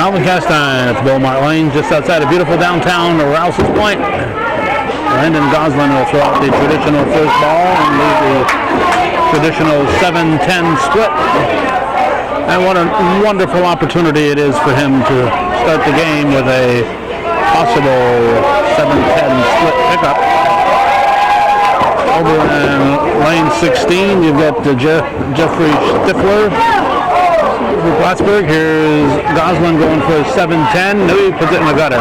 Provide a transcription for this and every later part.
Alvin Castine at the Beaumont Lane, just outside of beautiful downtown Rouse's Point. Landon Goslin will throw out the traditional first ball and lead the traditional 7-10 split. And what a wonderful opportunity it is for him to start the game with a possible 7-10 split pickup. Over in lane 16, you've got Jeffrey Stifler for Plattsburgh. Here's Goslin going for a 7-10. No, he puts it in the gutter.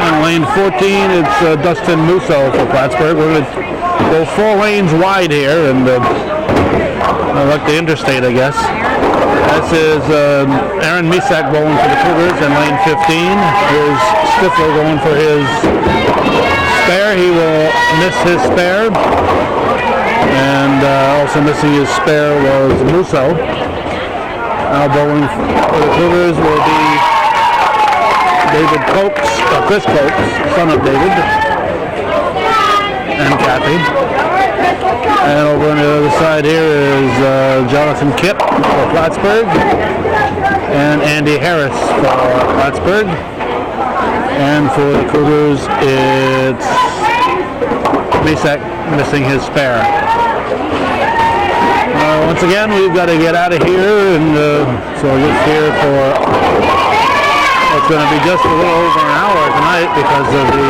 On lane 14, it's Dustin Musso for Plattsburgh. We're going to go 4 lanes wide here, and like the interstate, I guess. This is Aaron Misak bowling for the Cougars in lane 15. Here's Stifler going for his spare. He will miss his spare. And also missing his spare was Musso. Now bowling for the Cougars will be David Cokes, Chris Cokes, son of David, and Kathy. And over on the other side here is Jonathan Kipp for Plattsburgh and Andy Harris for Plattsburgh. And for the Cougars, it's Misak missing his spare. Once again, we've got to get out of here, and so we're just here for it's going to be just a little over an hour tonight because of the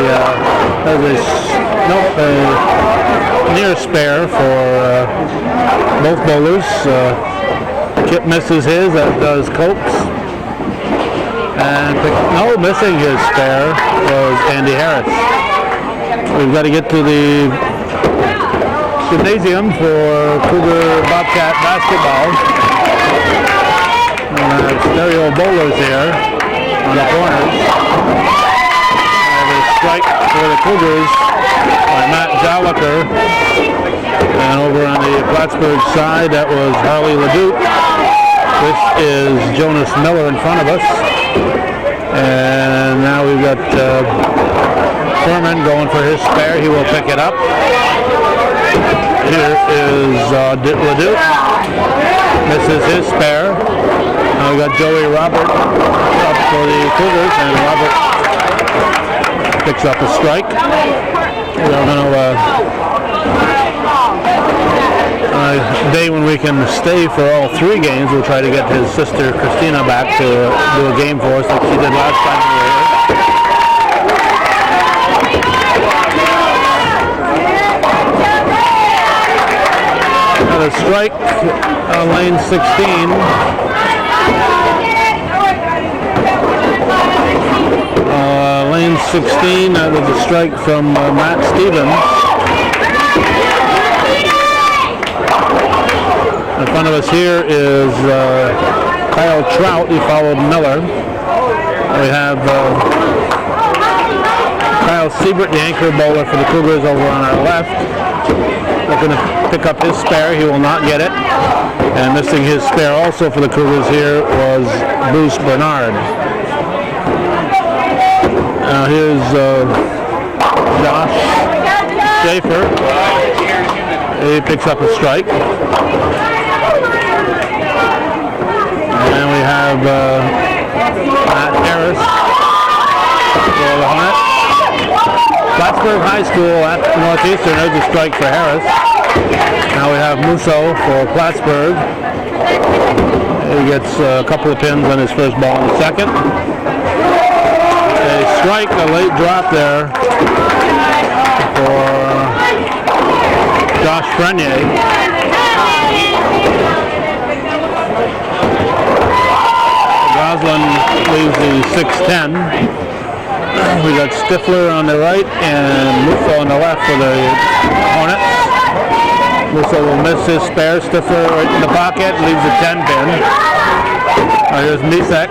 near spare for both bowlers. Kip misses his, as does Copes. And missing his spare was Andy Harris. We've got to get to the gymnasium for Cougar Bobcat basketball. Stereo bowlers here on the corners. And a strike for the Cougars by Matt Joliker. And over on the Plattsburgh side, that was Harley LeDuc. This is Jonas Miller in front of us. And now we've got Furman going for his spare. He will pick it up. Here is LeDuc. Misses his spare. Now we got Joey Robert up for the Cougars, and Robert picks up a strike. We're going to day when we can stay for all 3 games. We'll try to get his sister Christina back to do a game for us like she did last time we were here. Another strike on lane 16. Lane 16, that was a strike from Matt Stevens. In front of us here is Kyle Trout. He followed Miller. We have Kyle Siebert, the anchor bowler for the Cougars, over on our left. We're going to pick up his spare. He will not get it. And missing his spare also for the Cougars here was Bruce Bernard. Now here's Josh Schaefer. He picks up a strike. And we have Matt Harris for the Hornets. Plattsburgh High School at Northeastern. There's a strike for Harris. Now we have Musso for Plattsburgh. He gets a couple of pins on his first ball in the second. A strike, a late drop there for Josh Frenier. Goslin leaves the 6-10. We got Stifler on the right and Musso on the left for the Hornets. Musso will miss his spare. Stifler right in the pocket, leaves a 10 pin. Here's Misak.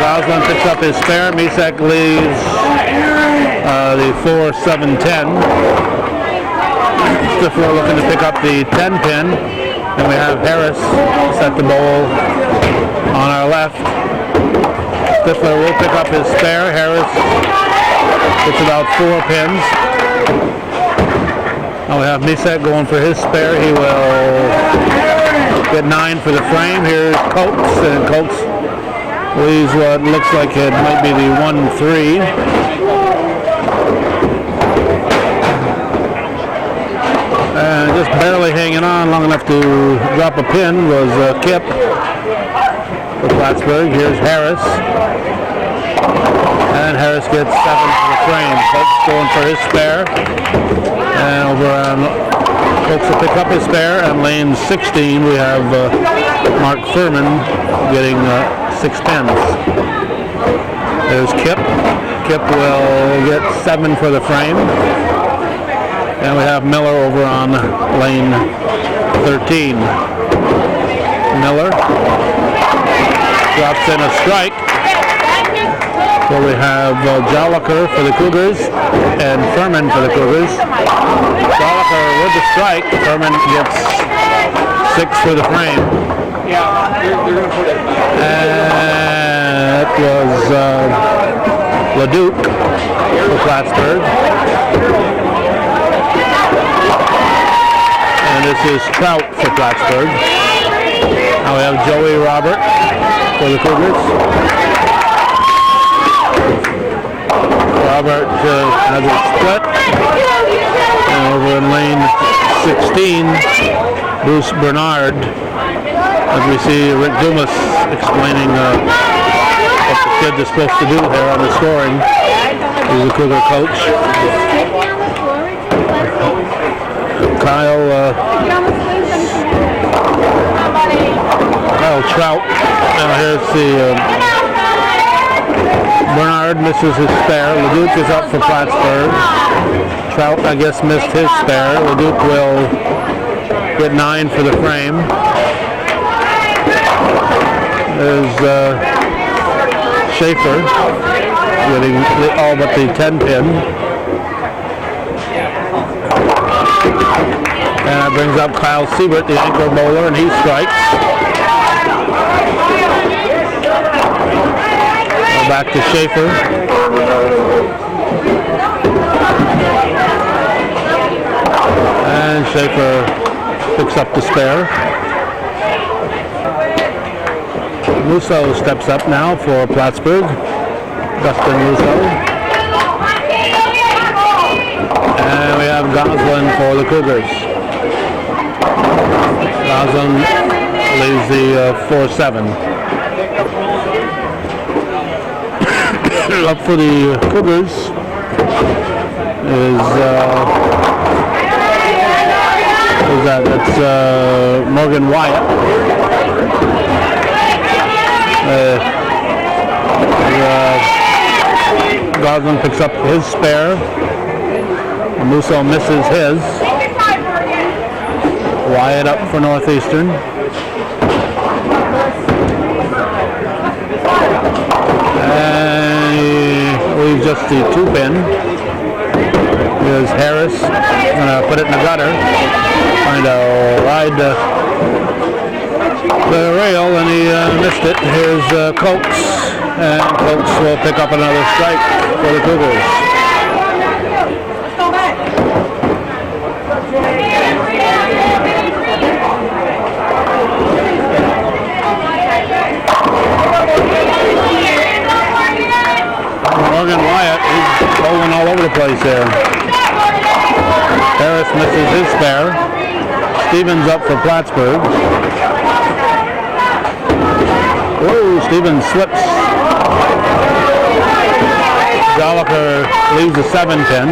Goslin picks up his spare. Misak leaves the 4-7-10. Stifler looking to pick up the 10 pin. And we have Harris set the bowl on our left. Stifler will pick up his spare. Harris gets about 4 pins. Now we have Misak going for his spare. He will Get 9 for the frame. Here's Coates, and Coates leaves what looks like it might be the 1-3. And just barely hanging on long enough to drop a pin was Kip for Plattsburgh. Here's Harris. And Harris gets 7 for the frame. Coates going for his spare. And over on Coates will pick up his spare. And lane 16 we have Mark Furman getting 6 pins. There's Kip. Kip will get 7 for the frame. And we have Miller over on lane 13. Miller drops in a strike. So we have Joliker for the Cougars and Furman for the Cougars. Joliker with the strike. Furman gets 6 for the frame. And that was Leduc for Plattsburgh. And this is Trout for Plattsburgh. Now we have Joey Robert for the Cougars. Robert has a split. And over in lane 16, Bruce Bernard, as we see Rick Dumas explaining what the kid is supposed to do there on the scoring. He's a Cougar coach. Kyle Trout. Now here's the Bernard misses his spare. Leduc is up for Plattsburgh. Trout, I guess, missed his spare. Leduc will get 9 for the frame. There's Schaefer getting all but the 10 pin. And that brings up Kyle Siebert, the anchor bowler, and he strikes. Back to Schaefer. And Schaefer picks up the spare. Musso steps up now for Plattsburgh. Dustin Musso. And we have Goslin for the Cougars. Goslin leaves the 4-7. Up for the Cougars is who's that? That's Morgan Wyatt. Goslin picks up his spare. Musso misses his. Wyatt up for Northeastern. Leaves just the 2 pin. Here's Harris. Gonna put it in the gutter. Trying to ride the rail, and he missed it. Here's Coates, and Coates will pick up another strike for the Cougars. Morgan Wyatt, he's bowling all over the place there. Harris misses his spare. Stevens up for Plattsburgh. Whoa, Stevens slips. Joliker leaves the 7 pin.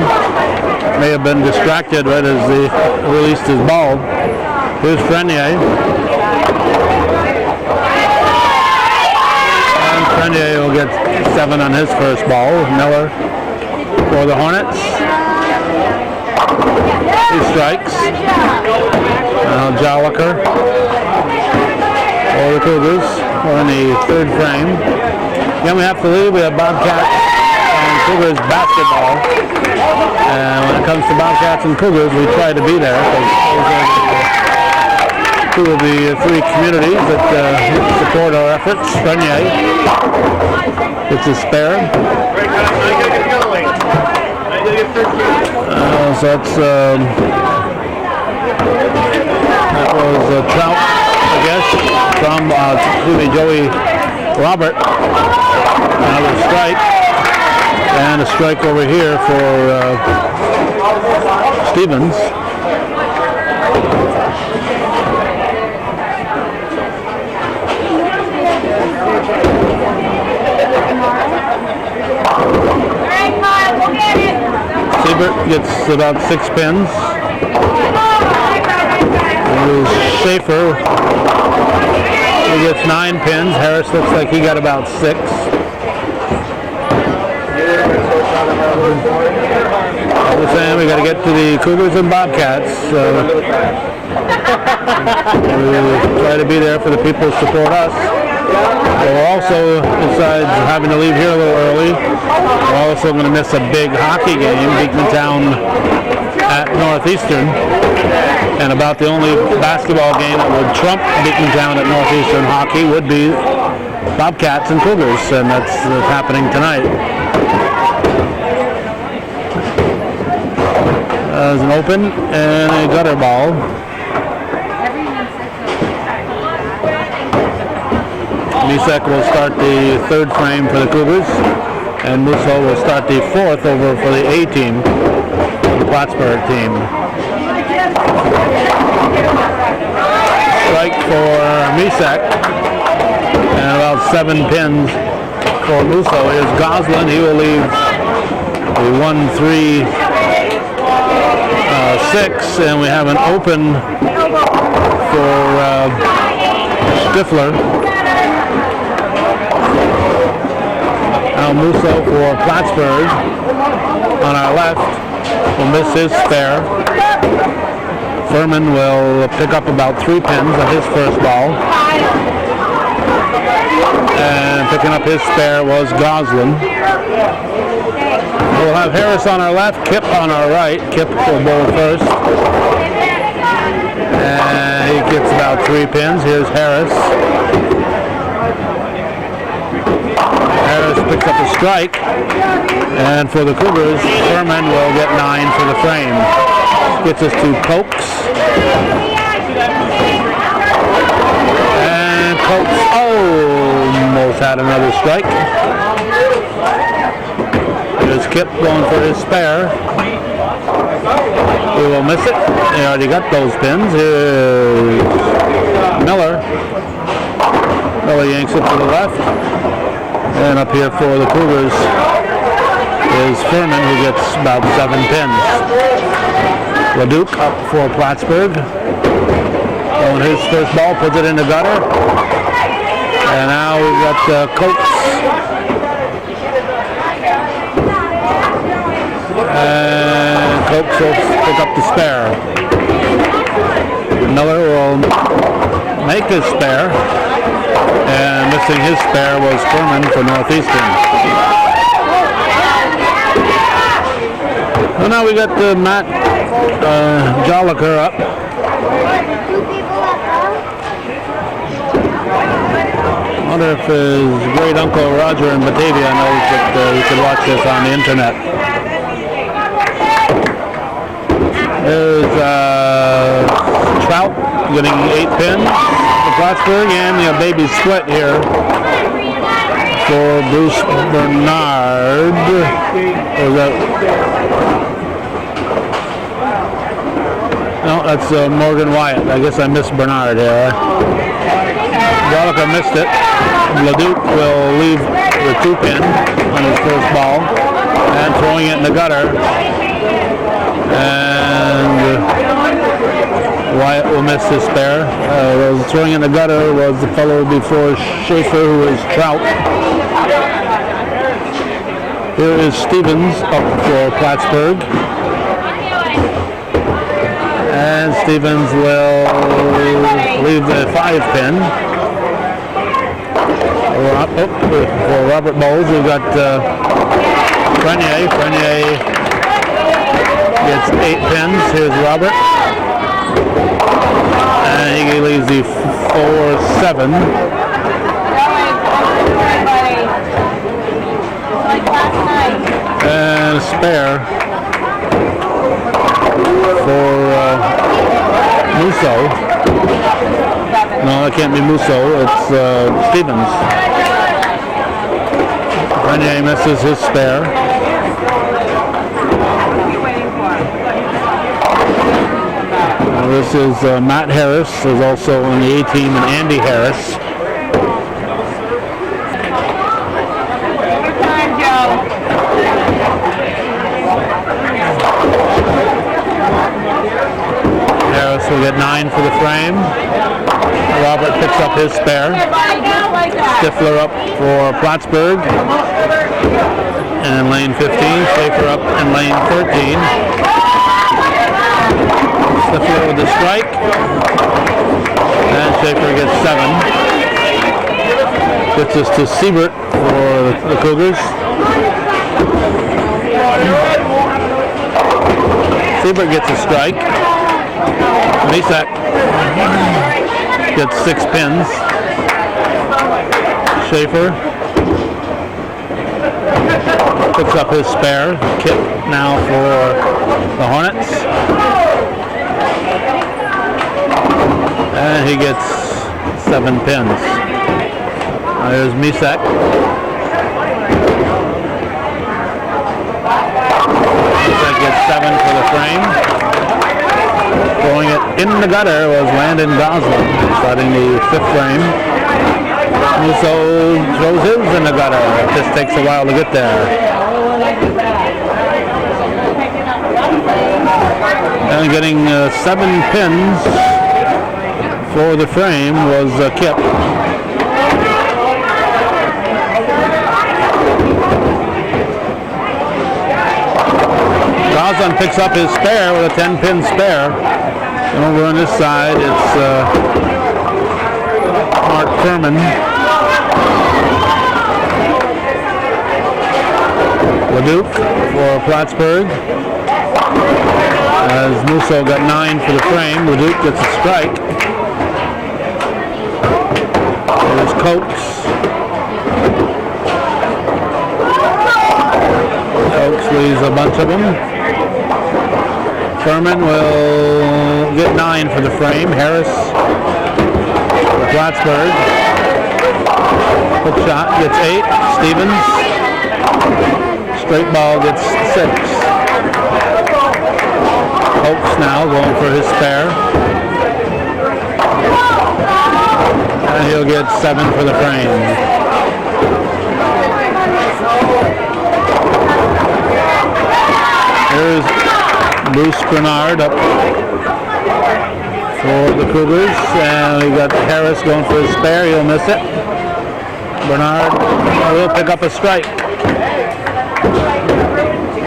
May have been distracted right as he released his ball. Here's Frenier. And Frenier will get 7 on his first ball. Miller for the Hornets. He strikes. Joliker for the Cougars. We're in the 3rd frame. Then we have to leave. We have Bobcats and Cougars basketball. And when it comes to Bobcats and Cougars, we try to be there. Those are 2 of the 3 communities that support our efforts. Frenier gets a spare. So that's that was Trout I guess, from Joey Robert. Another strike. And a strike over here for Stevens. Siebert gets about 6 pins. And Schaefer, he gets 9 pins. Harris looks like he got about 6. We're saying we got to get to the Cougars and Bobcats. We try to be there for the people who support us. We're also, besides having to leave here a little early, we're also going to miss a big hockey game, Beekmantown at Northeastern. And about the only basketball game that would trump Beekmantown at Northeastern hockey would be Bobcats and Cougars, and that's happening tonight. There's an open and a gutter ball. Misek will start the 3rd frame for the Cougars, and Musso will start the 4th over for the A team, the Plattsburgh team. Strike for Misek, and about 7 pins for Musso. Here's Goslin. He will leave the 1-3-6, and we have an open for Stifler. Now Musso for Plattsburgh on our left will miss his spare. Furman will pick up about 3 pins on his first ball. And picking up his spare was Goslin. We'll have Harris on our left, Kip on our right. Kip will bowl first. And he gets about 3 pins. Here's Harris. Harris picks up a strike, and for the Cougars, Furman will get 9 for the frame. Gets us to Cokes. And Cokes almost had another strike. There's Kip going for his spare. We will miss it. He already got those pins. Here's Miller. Miller yanks it to the left. And up here for the Cougars is Furman, who gets about 7 pins. LeDuc up for Plattsburgh. On his first ball, puts it in the gutter. And now we've got Coates. And Coates will pick up the spare. Miller will make his spare. And missing his spare was Furman for Northeastern. Well, now we got Matt Joliker up. I wonder if his great uncle Roger in Batavia knows that we could watch this on the internet. There's Trout getting 8 pins. Plattsburgh, and a baby split here for Bruce Bernard. No, that's Morgan Wyatt. I guess I missed Bernard here. Gallagher missed it. LeDuc will leave the 2 pin on his first ball and throwing it in the gutter. And Wyatt will miss his spare. Throwing in the gutter was the fellow before Schaefer, who is Trout. Here is Stevens up for Plattsburgh. And Stevens will leave the 5 pin. For Robert Bowles, we've got Frenier. Frenier gets 8 pins. Here's Robert. And he leaves the 4-7. And a spare for Musso. No, it can't be Musso. It's Stevens. Renier misses his spare. This is Matt Harris, is also on the A team, and Andy Harris. Harris will get 9 for the frame. Robert picks up his spare. Stifler up for Plattsburgh. And lane 15, Schaefer up in lane 13. Stifler with the strike. And Schaefer gets 7. Gets us to Siebert for the Cougars. Siebert gets a strike. Misak gets 6 pins. Schaefer picks up his spare. Kick now for the Hornets. And he gets 7 pins. There's Misak. Misak gets 7 for the frame. Throwing it in the gutter was Landon Goslin, starting the 5th frame. Musso throws his in the gutter. It just takes a while to get there. And getting 7 pins for the frame was Kip. Goslin picks up his spare with a 10-pin spare. And over on this side, it's Mart Furman. Leduc for Plattsburgh. As Musso got 9 for the frame, Leduc gets a strike. There's Coates. Coates leaves a bunch of them. Furman will get 9 for the frame. Harris for Plattsburgh. Hook shot gets 8. Stevens. Straight ball gets 6. Hoax now going for his spare. And he'll get 7 for the frame. Here's Bruce Bernard up for the Cougars, and we got Harris going for his spare. He'll miss it. Bernard will pick up a strike.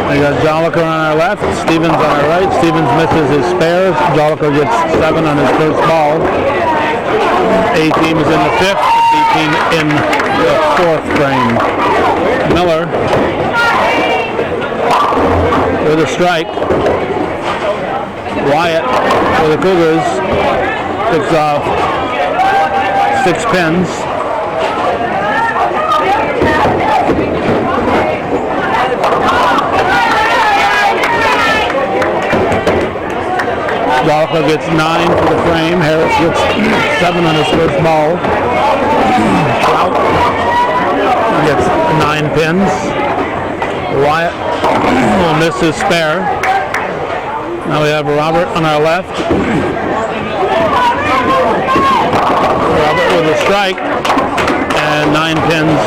We got Joliker on our left, Stevens on our right. Stevens misses his spare. Joliker gets 7 on his first ball. A team is in the 5th, B team in the 4th frame. Miller with a strike. Wyatt for the Cougars picks off 6 pins. Joliker gets 9 for the frame. Harris gets 7 on his first ball. Trout gets 9 pins. Wyatt will miss his spare. Now we have Robert on our left. Robert with a strike and 9 pins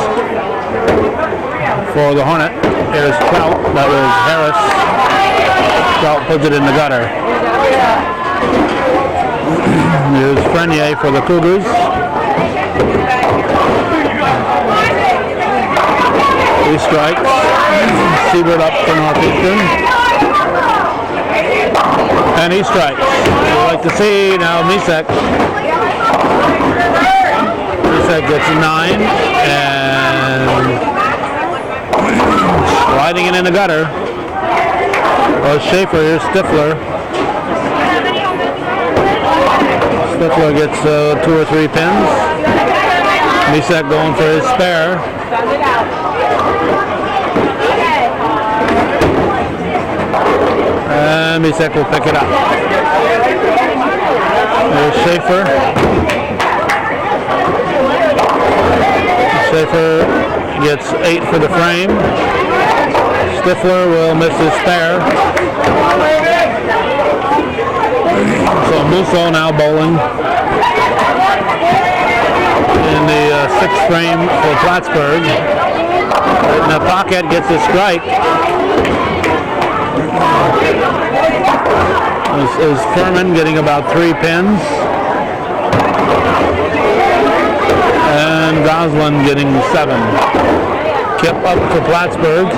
for the Hornet. Here's Trout. That was Harris. Trout puts it in the gutter. Here's Frenier for the Cougars. He strikes. Siebert up for Northeastern. And he strikes. We'd like to see now Misak. Misak gets 9 and sliding it in the gutter. Oh, Schaefer, here's Stifler. Stifler gets 2 or 3 pins. Misak going for his spare. And Misak will pick it up. There's Schaefer. Schaefer gets 8 for the frame. Stifler will miss his spare. So Musso now bowling in the 6th frame for Plattsburgh. In the pocket, gets a strike. This is Furman getting about 3 pins. And Goslin getting 7. Kip up for Plattsburgh.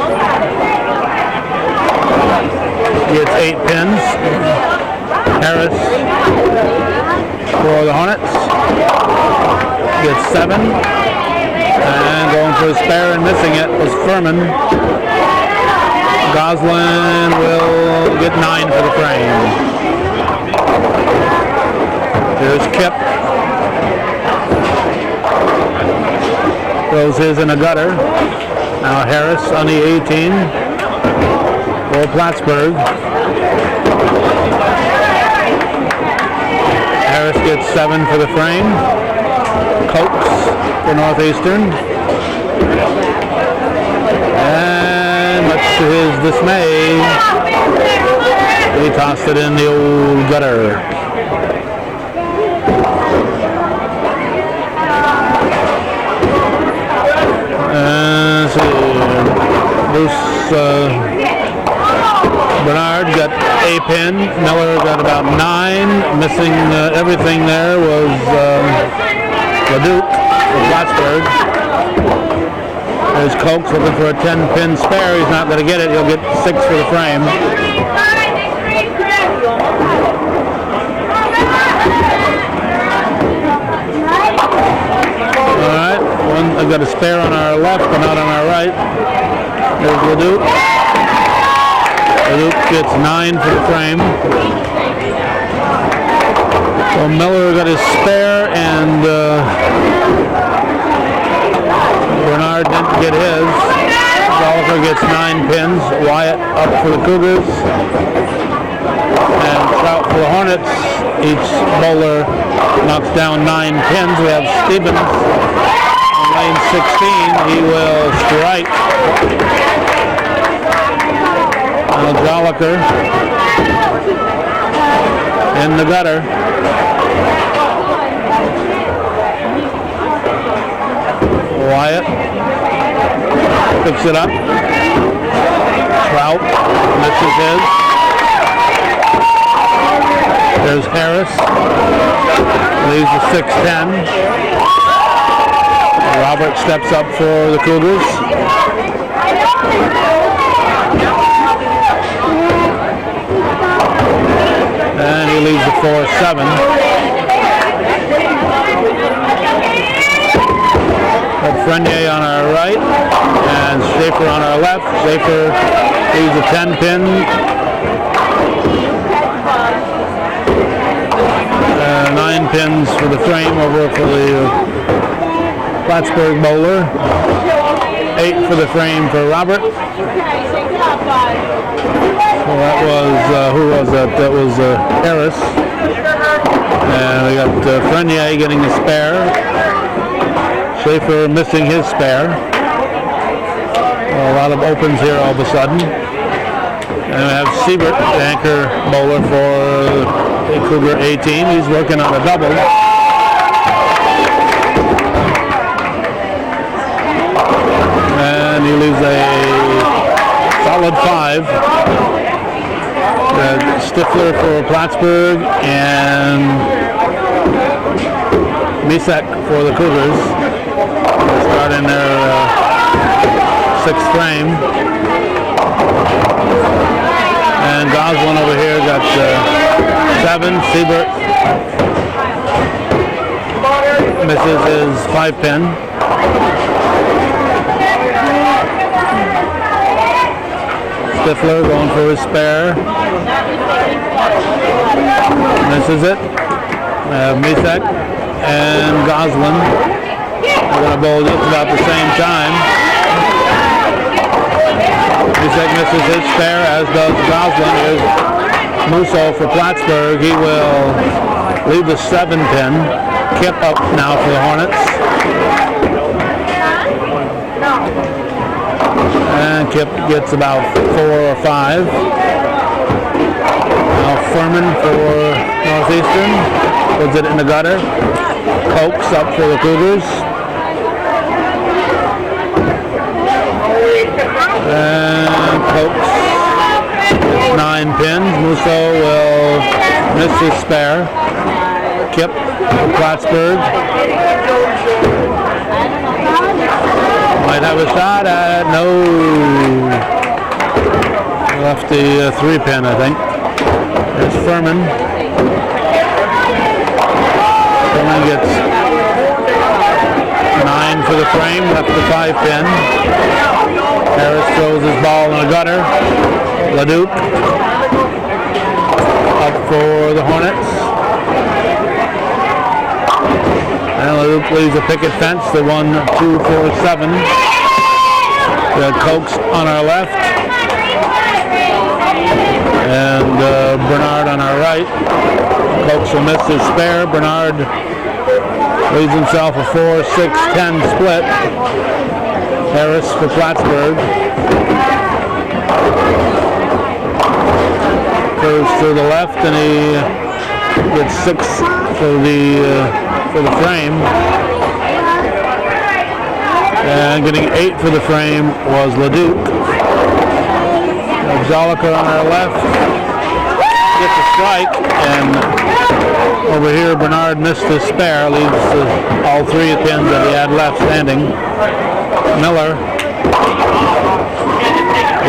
Gets 8 pins. Harris for the Hornets. Gets 7. And going for a spare and missing it was Furman. Goslin will get 9 for the frame. Here's Kip. Throws his in a gutter. Now Harris on the 18 for Plattsburgh. Harris gets 7 for the frame. Coates for Northeastern. And much to his dismay, he tossed it in the old gutter. Bruce Bernard got a pin. Miller got about 9. Missing everything there was LeDuc for Plattsburgh. There's Coates looking for a 10-pin spare. He's not going to get it. He'll get 6 for the frame. All right, I've got a spare on our left, but not on our right. There's LeDuc. LeDuc gets 9 for the frame. So Miller got his spare, and Bernard didn't get his. Gollifer gets 9 pins. Wyatt up for the Cougars. And Trout for the Hornets. Each bowler knocks down 9 pins. We have Stevens on lane 16. He will strike. Now Joliker in the gutter. Wyatt picks it up. Trout misses his. There's Harris. Leaves the 6-10. Robert steps up for the Cougars. And he leaves the 4-7. Got Frenier on our right and Schaefer on our left. Schaefer leaves a 10-pin. 9 pins for the frame over for the Plattsburgh bowler. 8 for the frame for Robert. Well, that was, who was that? That was Harris. And we got Frenier getting a spare. Schaefer missing his spare. A lot of opens here all of a sudden. And we have Siebert, the anchor bowler for Cougar 18. He's working on a double. And he leaves a solid 5. Stifler for Plattsburgh and Misek for the Cougars. Start in their 6th frame. And Goslin over here got 7. Siebert misses his 5-pin. Stifler going for his spare. Misses it. Misek and Goslin are going to bowl just about the same time. Misek misses his spare, as does Goslin. Here's Musso for Plattsburgh. He will leave the 7-pin. Kip up now for the Hornets. And Kip gets about 4 or 5. Now Furman for Northeastern. Puts it in the gutter. Pokes up for the Cougars. And pokes. 9 pins. Musso will miss his spare. Kip for Plattsburgh. Might have a shot at it. No. Left the 3 pin, I think. There's Furman. Furman gets 9 for the frame. Left the 5 pin. Harris throws his ball in the gutter. LeDuc up for the Hornets. And LeDuc leaves a picket fence to 1-2-4-7. We got Cokes on our left. And Bernard on our right. Cokes will miss his spare. Bernard leaves himself a 4-6-10 split. Harris for Plattsburgh. Goes to the left and he gets 6 for the frame. And getting 8 for the frame was LeDuc. Zolliker on our left gets a strike, and over here Bernard missed his spare, leaves all 3 pins that he had left standing. Miller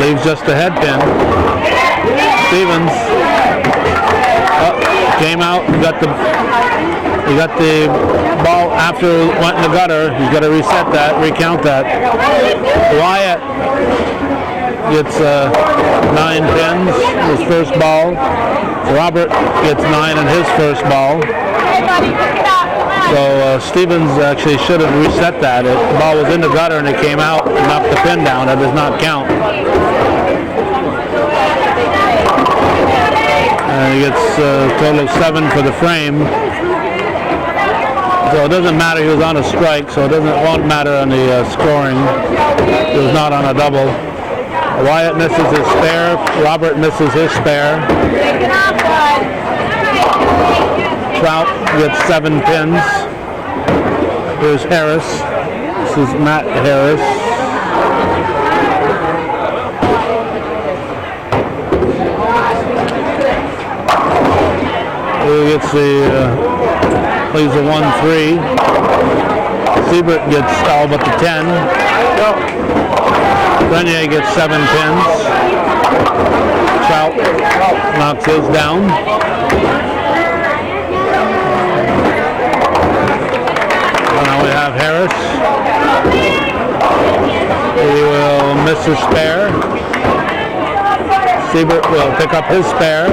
leaves just a head pin. Stevens came out, he got the ball after it went in the gutter. He's got to reset that, recount that. Wyatt gets 9 pins, his first ball. Robert gets 9 in his first ball. So Stevens actually should have reset that. The ball was in the gutter and it came out and knocked the pin down. That does not count. He gets a total of 7 for the frame. So it doesn't matter, he was on a strike, so it won't matter on the scoring. He was not on a double. Wyatt misses his spare. Robert misses his spare. Trout gets 7 pins. Here's Harris. This is Matt Harris. He gets leaves a 1-3. Siebert gets all but the 10. Renier gets 7 pins. Trout knocks his down. Now we have Harris. He will miss his spare. Siebert will pick up his spare.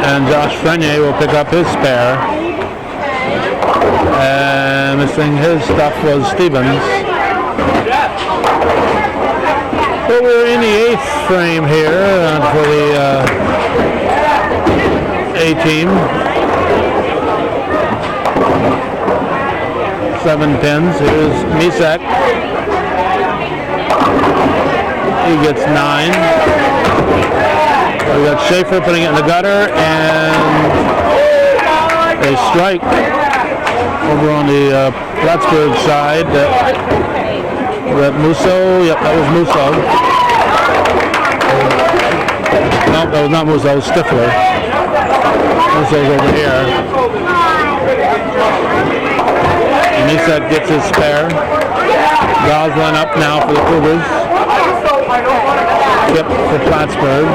And Josh Renier will pick up his spare. And missing his stuff was Stevens. Well, we're in the 8th frame here for the A team. 7 pins. Here's Misak. He gets 9. We got Schaefer putting it in the gutter, and a strike over on the Plattsburgh side. That Musso, yep, that was Musso. No, that was not Musso, that was Stifler. Musso's over here. And Misak gets his spare. Goslin up now for the Cougars. Kip for Plattsburgh.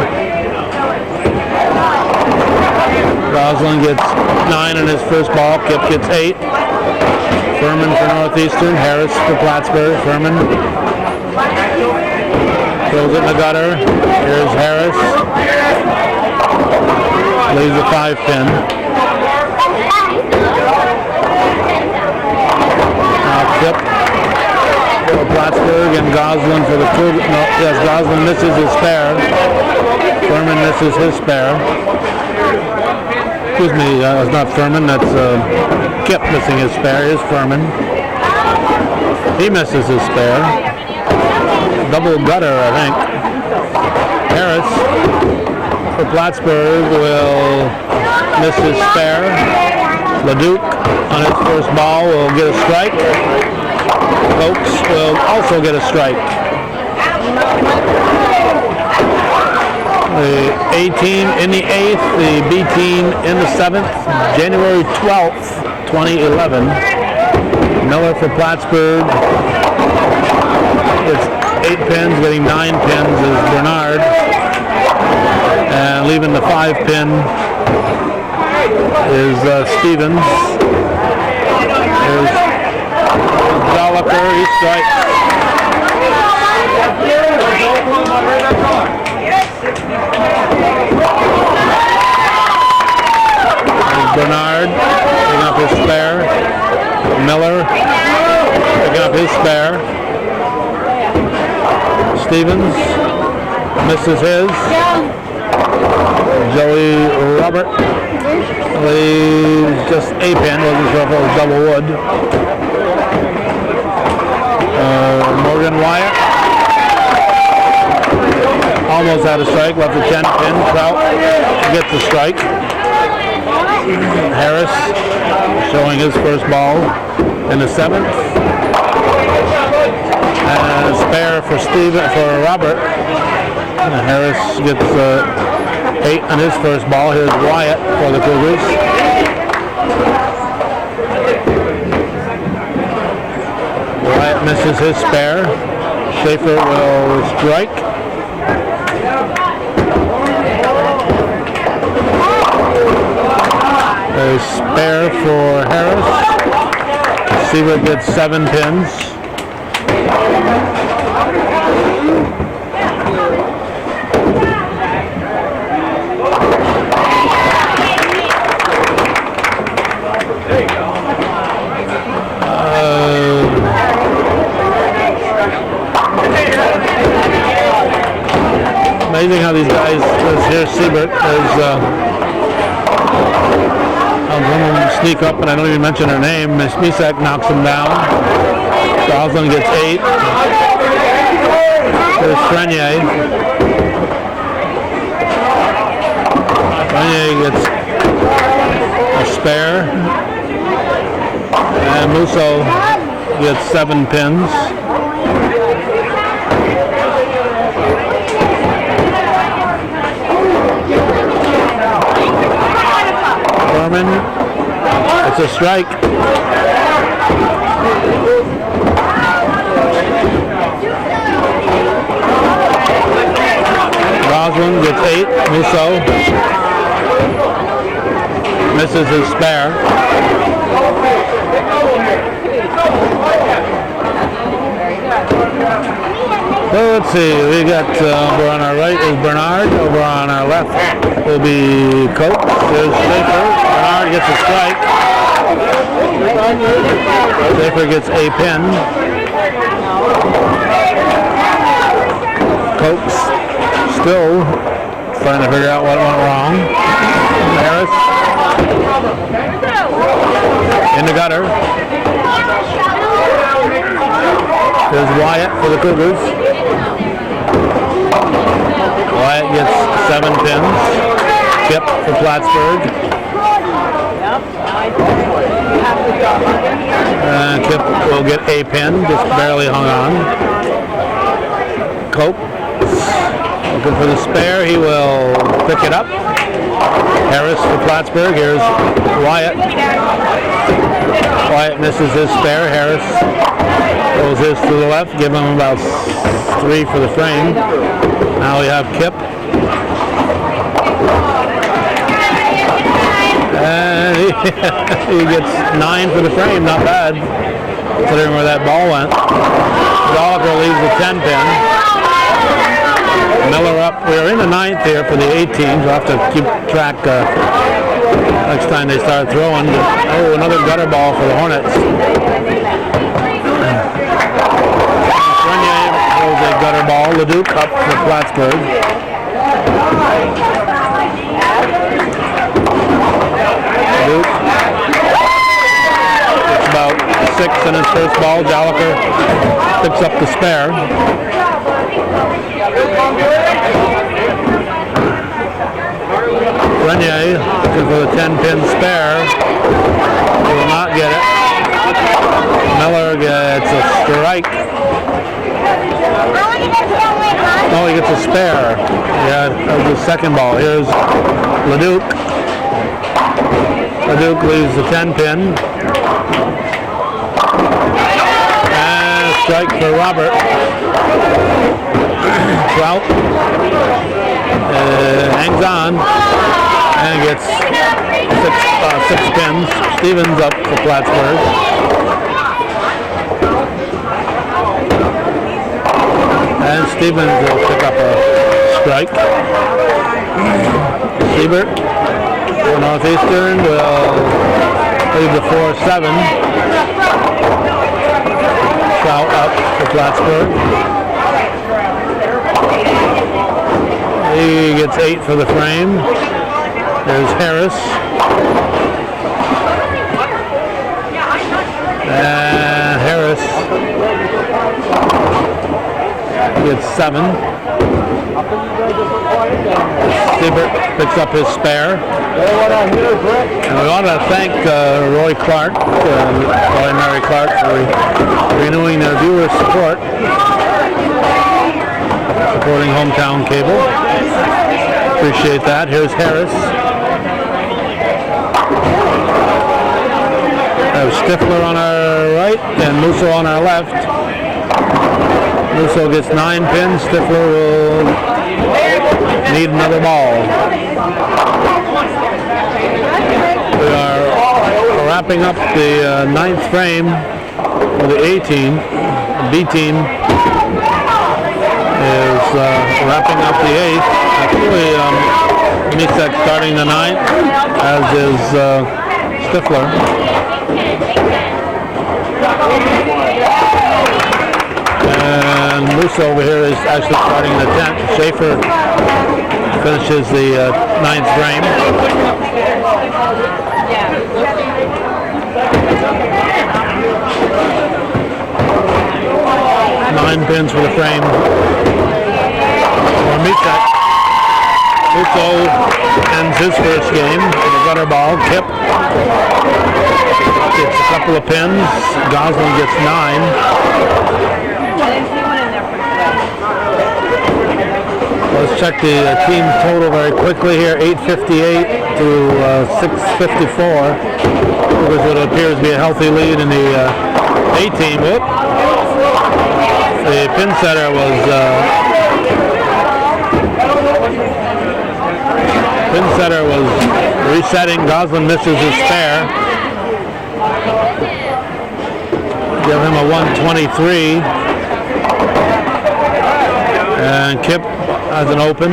Goslin gets 9 in his first ball. Kip gets 8. Furman for Northeastern. Harris for Plattsburgh. Furman throws it in the gutter. Here's Harris. Leaves a 5 pin. Now Kip for Plattsburgh and Goslin for the Cougars. No, yes, Goslin misses his spare. Furman misses his spare. Excuse me, it's not Furman, that's Kip missing his spare. Here's Furman. He misses his spare. Double gutter, I think. Harris for Plattsburgh will miss his spare. Leduc on his first ball will get a strike. Oaks will also get a strike. The A team in the 8th, the B team in the 7th, January 12th, 2011. Miller for Plattsburgh. It's 8 pins, getting 9 pins is Bernard. And leaving the 5 pin is Stevens. There's Zolliker, he strikes. There's Bernard picking up his spare. Miller picking up his spare. Stevens misses his. Joey Robert leaves just a pin, wasn't sure if it was double wood. Morgan Wyatt almost had a strike, left a 10 pin. Trout gets a strike. Harris showing his first ball in the 7th. And a spare for Robert. And Harris gets 8 on his first ball. Here's Wyatt for the Cougars. Wyatt misses his spare. Schaefer will strike. A spare for Harris. Siebert gets 7 pins. Amazing how these guys, here's Siebert, someone sneak up and I don't even mention her name. Misak knocks him down. Goslin gets 8. There's Frenier. Frenier gets a spare. And Musso gets 7 pins. It's a strike. Goslin gets 8. Musso misses his spare. So let's see, we got over on our right is Bernard, over on our left will be Coates. There's Schaefer. Bernard gets a strike. Schaefer gets a pin. Coates still trying to figure out what went wrong. Harris in the gutter. There's Wyatt for the Cougars. Wyatt gets 7 pins. Kip for Plattsburgh. Kip will get a pin, just barely hung on. Cope looking for the spare. He will pick it up. Harris for Plattsburgh. Here's Wyatt. Wyatt misses his spare. Harris pulls his to the left, give him about 3 for the frame. Now we have Kip. And he gets 9 for the frame, not bad, considering where that ball went. Zolliker leaves the 10 pin. Miller up. We're in the 9th here for the 8 teams. We'll have to keep track next time they start throwing. Oh, another gutter ball for the Hornets. Frenier throws a gutter ball. Leduc up for Plattsburgh. Leduc. It's about 6 in his first ball. Joliker picks up the spare. Renier looking for the 10-pin spare. He will not get it. Miller gets a strike. Oh, he gets a spare. Yeah, that was the second ball. Here's Leduc. Leduc leaves the 10-pin. And a strike for Robert. Trout hangs on and gets six pins. Stevens up for Plattsburgh. And Stevens will pick up a strike. Siebert for Northeastern will leave the 4-7. Trout up for Plattsburgh. He gets 8 for the frame. There's Harris. And Harris gets 7. Siebert picks up his spare. And we want to thank Roy and Mary Clark for renewing their viewer support. Supporting hometown cable. Appreciate that. Here's Harris. Stifler on our right and Musso on our left. Musso gets 9 pins. Stifler will need another ball. We are wrapping up the 9th frame for the A team. The B team is wrapping up the 8th. Actually, Misek starting the 9th, as is Stifler. And Musso over here is actually starting the 10th. Schaefer finishes the 9th frame. 9 pins for the frame for Misek. Musso ends his first game with a gutter ball. Kip gets a couple of pins. Goslin gets 9. Let's check the team total very quickly here. 858 to 654. Because what appears to be a healthy lead in the A team. Whoop. The pin setter was resetting. Goslin misses his spare. Give him a 123. And Kip has an open.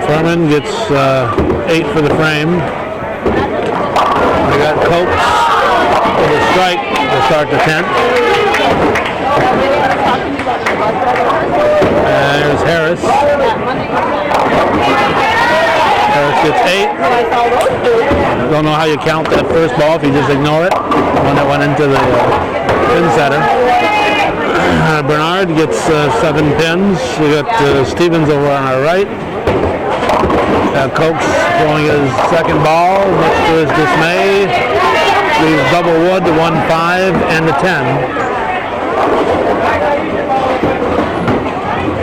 Furman gets 8 for the frame. We got Coates with a strike to start the 10th. And there's Harris. Harris gets 8. Don't know how you count that first ball if you just ignore it. The one that went into the pin setter. Bernard gets 7 pins. We got Stevens over on our right. Coates throwing his second ball, much to his dismay. Leaves double wood, the 1-5 and the 10.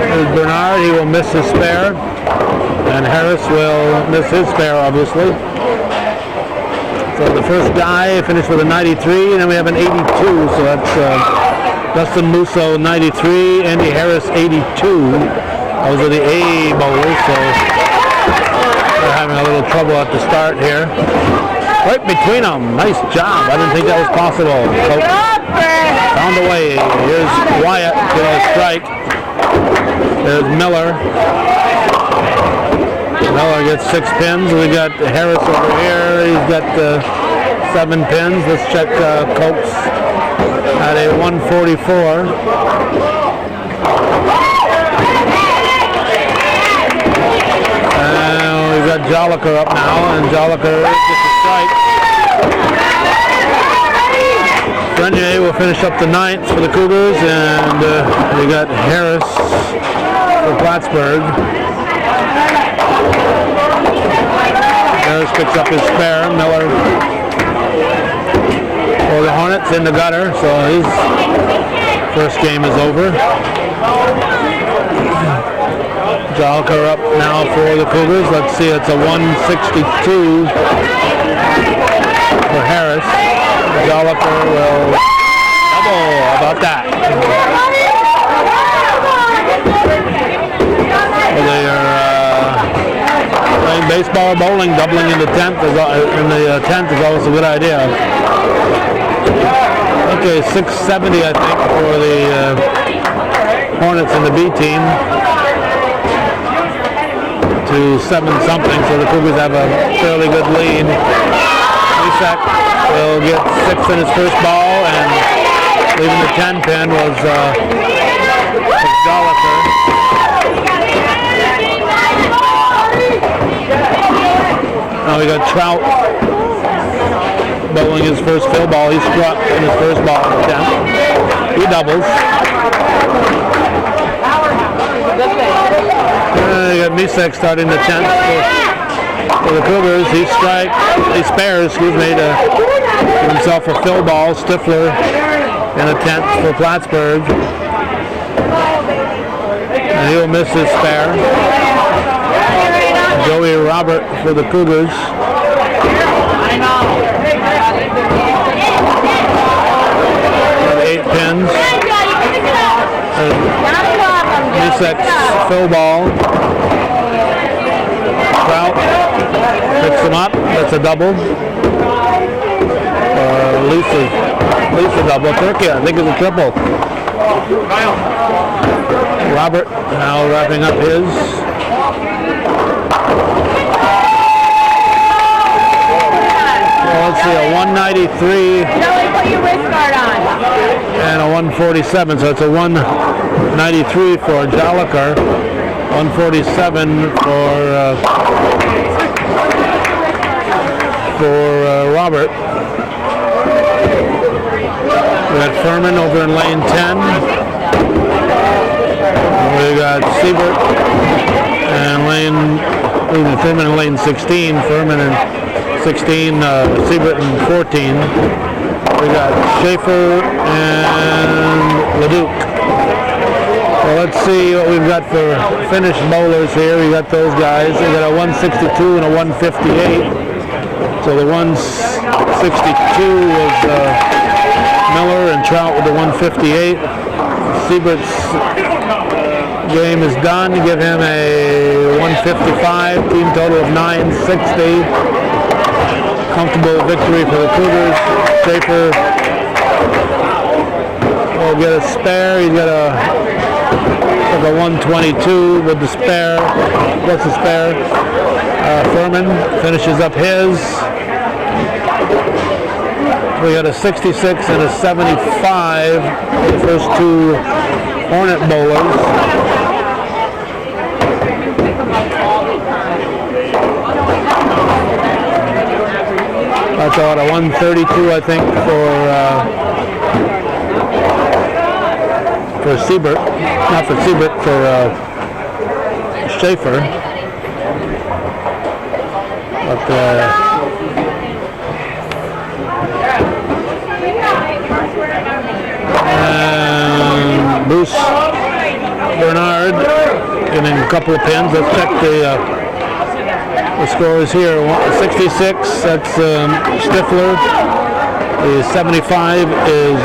Here's Bernard, he will miss his spare. And Harris will miss his spare, obviously. So the first guy finished with a 93, and then we have an 82, so that's Dustin Musso 93, Andy Harris 82. Those are the A bowlers, so they're having a little trouble at the start here. Right between them. Nice job. I didn't think that was possible. So, found a way. Here's Wyatt with a strike. There's Miller. Miller gets 6 pins. We got Harris over here. He's got 7 pins. Let's check Cokes at a 144. And we've got Joliker up now, and Joliker gets a strike. Grenier will finish up the 9th for the Cougars, and we got Harris for Plattsburgh. Harris picks up his spare. Miller for the Hornets in the gutter, so his first game is over. Joliker up now for the Cougars. Let's see, it's a 162 for Harris. Joliker will double. How about that? Well, they are playing baseball or bowling. Doubling in the 10th is always a good idea. Okay, 670 I think for the Hornets and the B team to 7-something, so the Cougars have a fairly good lead. Isak will get 6 in his first ball, and leaving the 10 pin was Joliker. Now we got Trout bowling his first fill ball. He struck in his first ball in the 10th. He doubles. You got Misek starting the 10th for the Cougars. He spares, to give himself a fill ball. Stifler in the 10th for Plattsburgh. And he'll miss his spare. Joey Robert for the Cougars. Got 8 pins. Misek's fill ball. Trout picks him up. That's a double. Lisa double. Turkey, I think it's a triple. Robert now wrapping up his. Well, let's see, a 193 and a 147, so it's a 193 for Joliker, 147 for Robert. We got Furman over in lane 10. We got Siebert and Furman in lane 16. Furman in 16, Siebert in 14. We got Schaefer and Leduc. Well, let's see what we've got for finished bowlers here. We got those guys. We got a 162 and a 158. So the 162 was Miller and Trout with the 158. Siebert's game is done. Give him a 155. Team total of 960. Comfortable victory for the Cougars. Schaefer will get a spare. He's got a 122 with the spare. What's the spare? Furman finishes up his. We got a 66 and a 75 for the first 2 Hornet bowlers. That's about a 132, I think, for Siebert. Not for Siebert, for Schaefer. But and Bruce Bernard getting a couple of pins. Let's check the scores here. 66, that's Stifler. The 75 is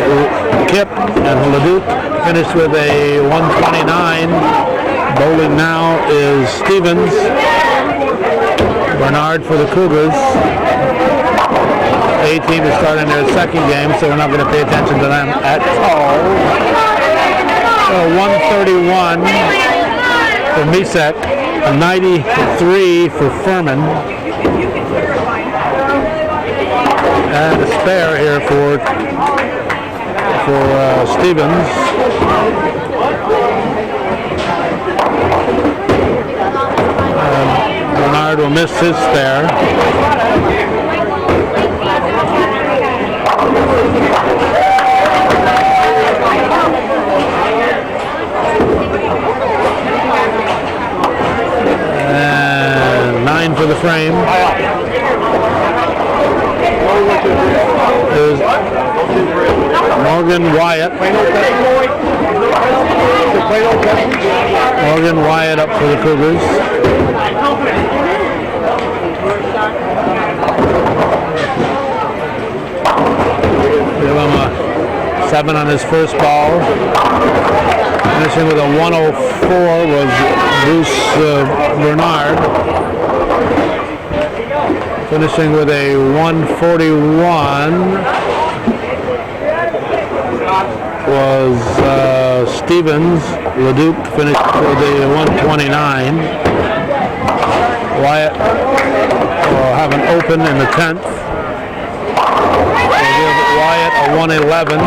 Kip, and Leduc finished with a 129. Bowling now is Stevens. Bernard for the Cougars. A team is starting their second game, so we're not going to pay attention to them at all. So 131 for Misek, a 93 for Furman. And a spare here for Stevens. Bernard will miss his spare. And 9 for the frame. There's Morgan Wyatt. Morgan Wyatt up for the Cougars. Give him a 7 on his first ball. Finishing with a 104 was Bruce Bernard. Finishing with a 141 was Stevens. Leduc finished with a 129. Wyatt will have an open in the 10th. We'll give Wyatt a 111.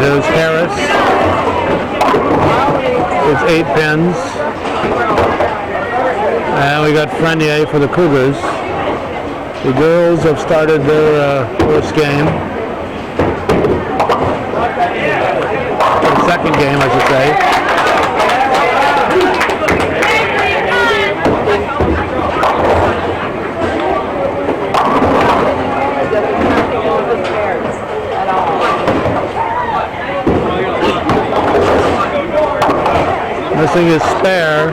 Here's Harris. It's 8 pins. And we got Frenier for the Cougars. The girls have started their first game. Their second game, I should say. Missing his spare.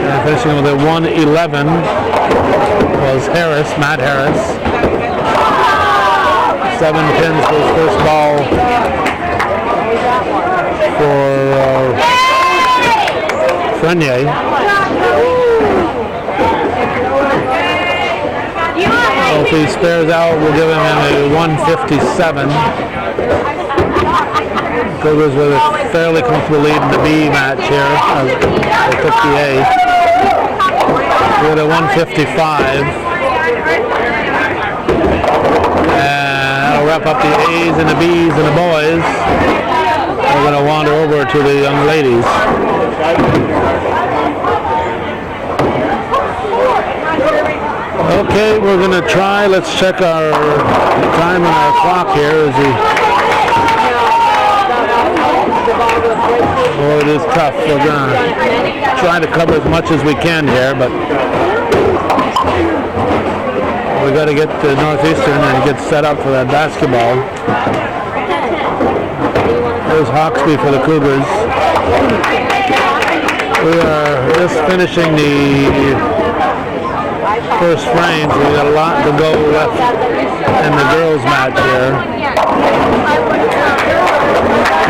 And finishing with a 111 was Harris, Matt Harris. 7 pins for his first ball for Frenier. So if he spares out, we'll give him a 157. Cougars with a fairly comfortable lead in the B match here. They took the A. With a 155. And that'll wrap up the A's and the B's and the boys. We're going to wander over to the young ladies. Okay, we're going to try. Let's check our time on our clock here. Oh, it is tough. We're going to try to cover as much as we can here, but we got to get to Northeastern and get set up for that basketball. There's Hawksby for the Cougars. We are just finishing the first frame, so we got a lot to go left in the girls' match here.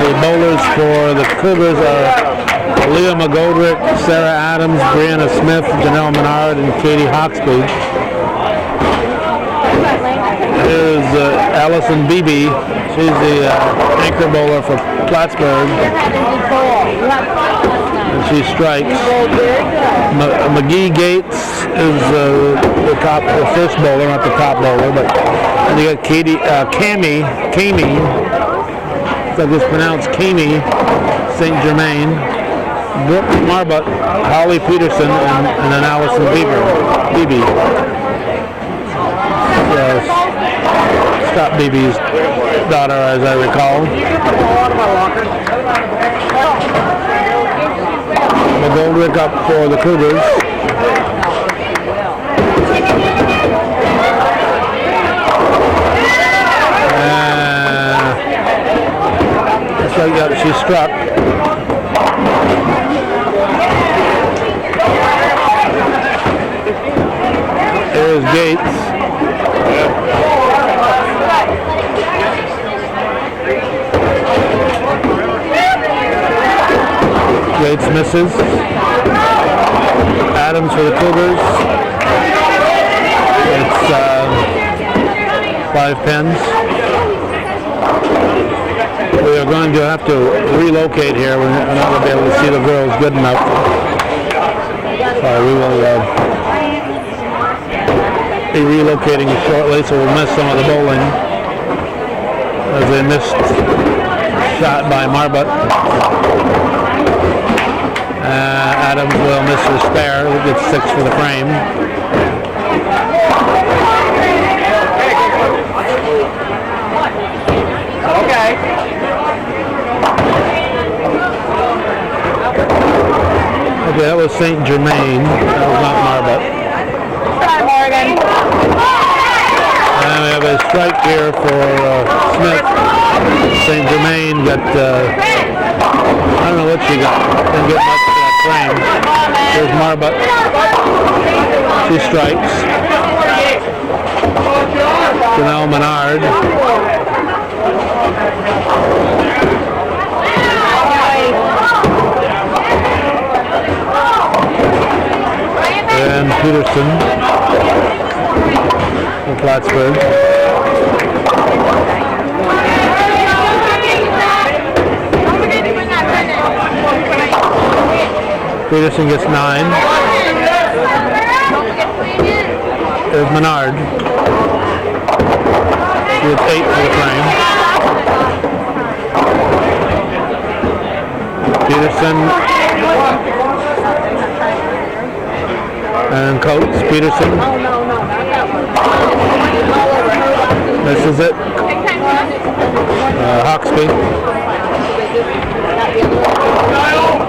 The bowlers for the Cougars are Leah McGoldrick, Sarah Adams, Brianna Smith, Janelle Menard, and Katie Hawksby. Here's Allison Beebe. She's the anchor bowler for Plattsburgh. And she strikes. McGee Gates is the first bowler, not the top bowler, but and you got Kami, I just pronounced Kami St. Germain, Brooke Marbut, Holly Peterson, and then Allison Beebe. Scott Beebe's daughter, as I recall. McGoldrick up for the Cougars. So yeah, she struck. There's Gates. Gates misses. Adams for the Cougars. It's 5 pins. We are going to have to relocate here. We're not going to be able to see the girls good enough. So we will be relocating shortly, so we'll miss some of the bowling as they missed shot by Marbut. Adams will miss her spare. He gets 6 for the frame. Okay. Okay, that was St. Germain. That was not Marbut. And we have a strike here for Smith. St. Germain got, I don't know what she got. Didn't get much for that frame. Here's Marbut. 2 strikes. Janelle Menard. And Peterson for Plattsburgh. Peterson gets 9. There's Menard. She gets 8 for the frame. Peterson and Coates. Peterson. This is it. Hawksby.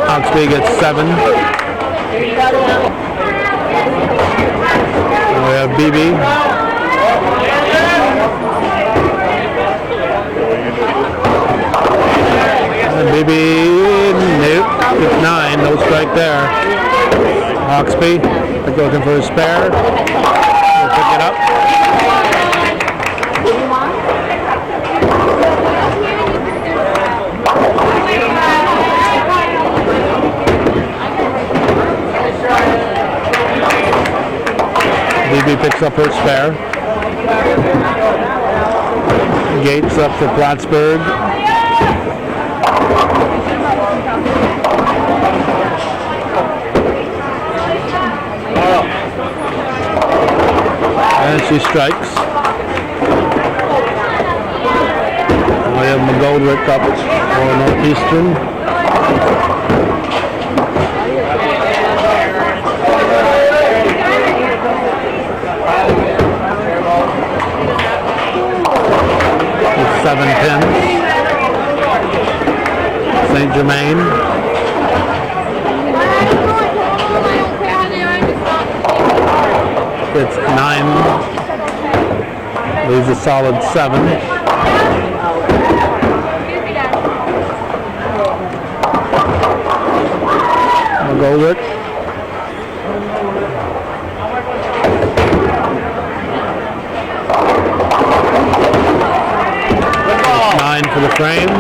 Hawksby gets 7. We have BB. And BB, nope, it's 9, no strike there. Hawksby, looking for his spare. We'll pick it up. BB picks up her spare. Gates up for Plattsburgh. And she strikes. We have McGoldrick up for Northeastern. With 7 pins. St. Germain. It's 9. Leaves a solid 7. McGoldrick. For the frame.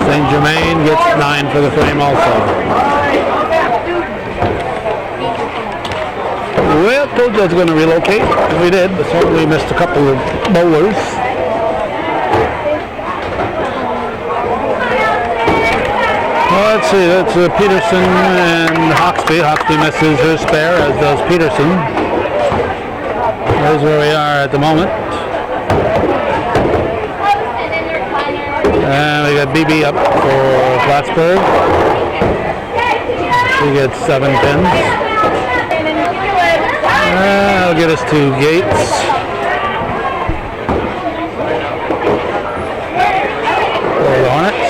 St. Germain gets 9 for the frame also. Well, told you I was going to relocate. We did, but certainly missed a couple of bowlers. Well, let's see, that's Peterson and Hawksby. Hawksby misses her spare, as does Peterson. There's where we are at the moment. And we got BB up for Plattsburgh. She gets 7 pins. That'll get us to Gates. For the Hornets.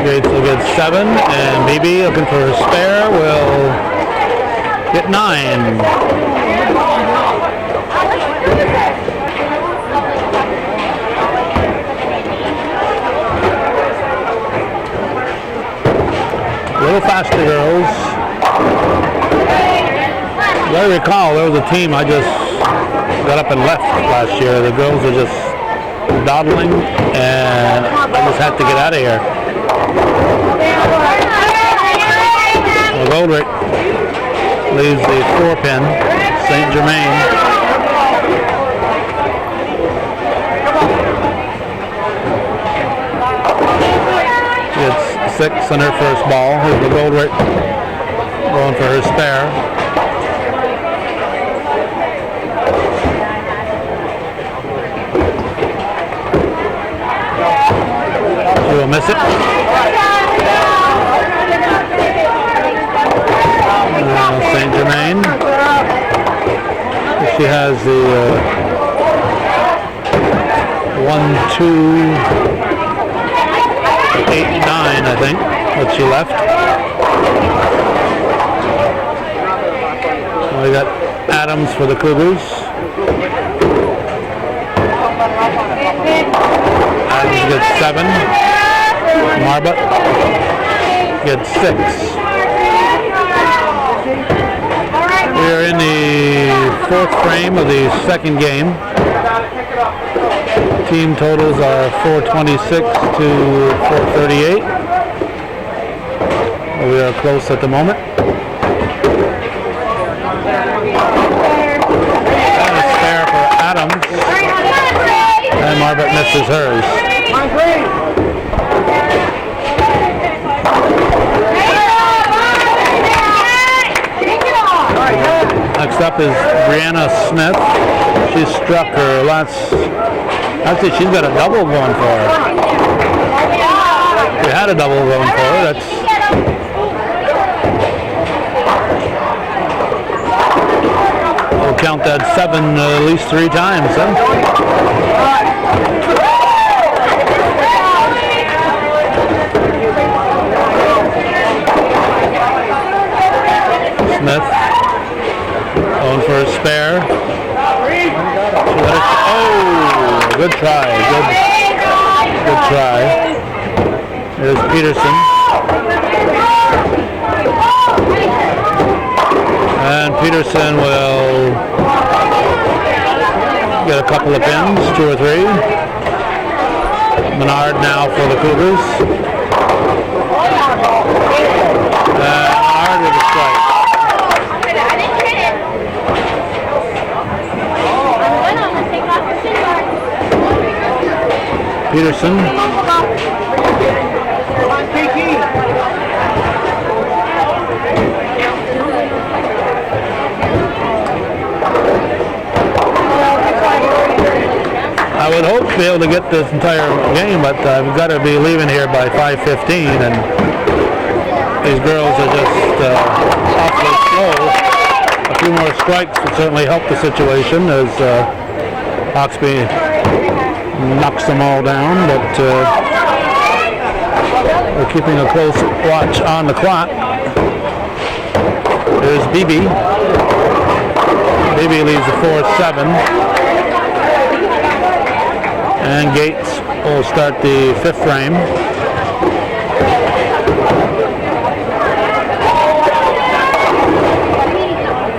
Gates will get 7, and BB looking for a spare will get 9. A little faster, girls. As I recall, there was a team I just got up and left last year. The girls were just dawdling, and I just had to get out of here. Goldrick leaves the 4-pin. St. Germain. It's 6 on her first ball. Here's the Goldrick going for her spare. She will miss it. St. Germain. She has the 1, 2, 8, 9, I think, what she left. So we got Adams for the Cougars. Adams gets 7. Marbut gets 6. We are in the 4th frame of the second game. Team totals are 426 to 438. We are close at the moment. And a spare for Adams. And Marbut misses hers. Next up is Brianna Smith. She struck her last. Actually, she's got a double going for her. We had a double going for her. That's. We'll count that 7 at least 3 times, huh? Smith. Going for a spare. Oh, good try. Good try. There's Peterson. And Peterson will get a couple of pins, 2 or 3. Menard now for the Cougars. Menard with a strike. Peterson. I would hope to be able to get this entire game, but I've got to be leaving here by 5:15, and these girls are just awfully slow. A few more strikes would certainly help the situation as Hawkesby knocks them all down, but we're keeping a close watch on the clock. There's Beebe. Beebe leads the 4-7. And Gates will start the 5th frame.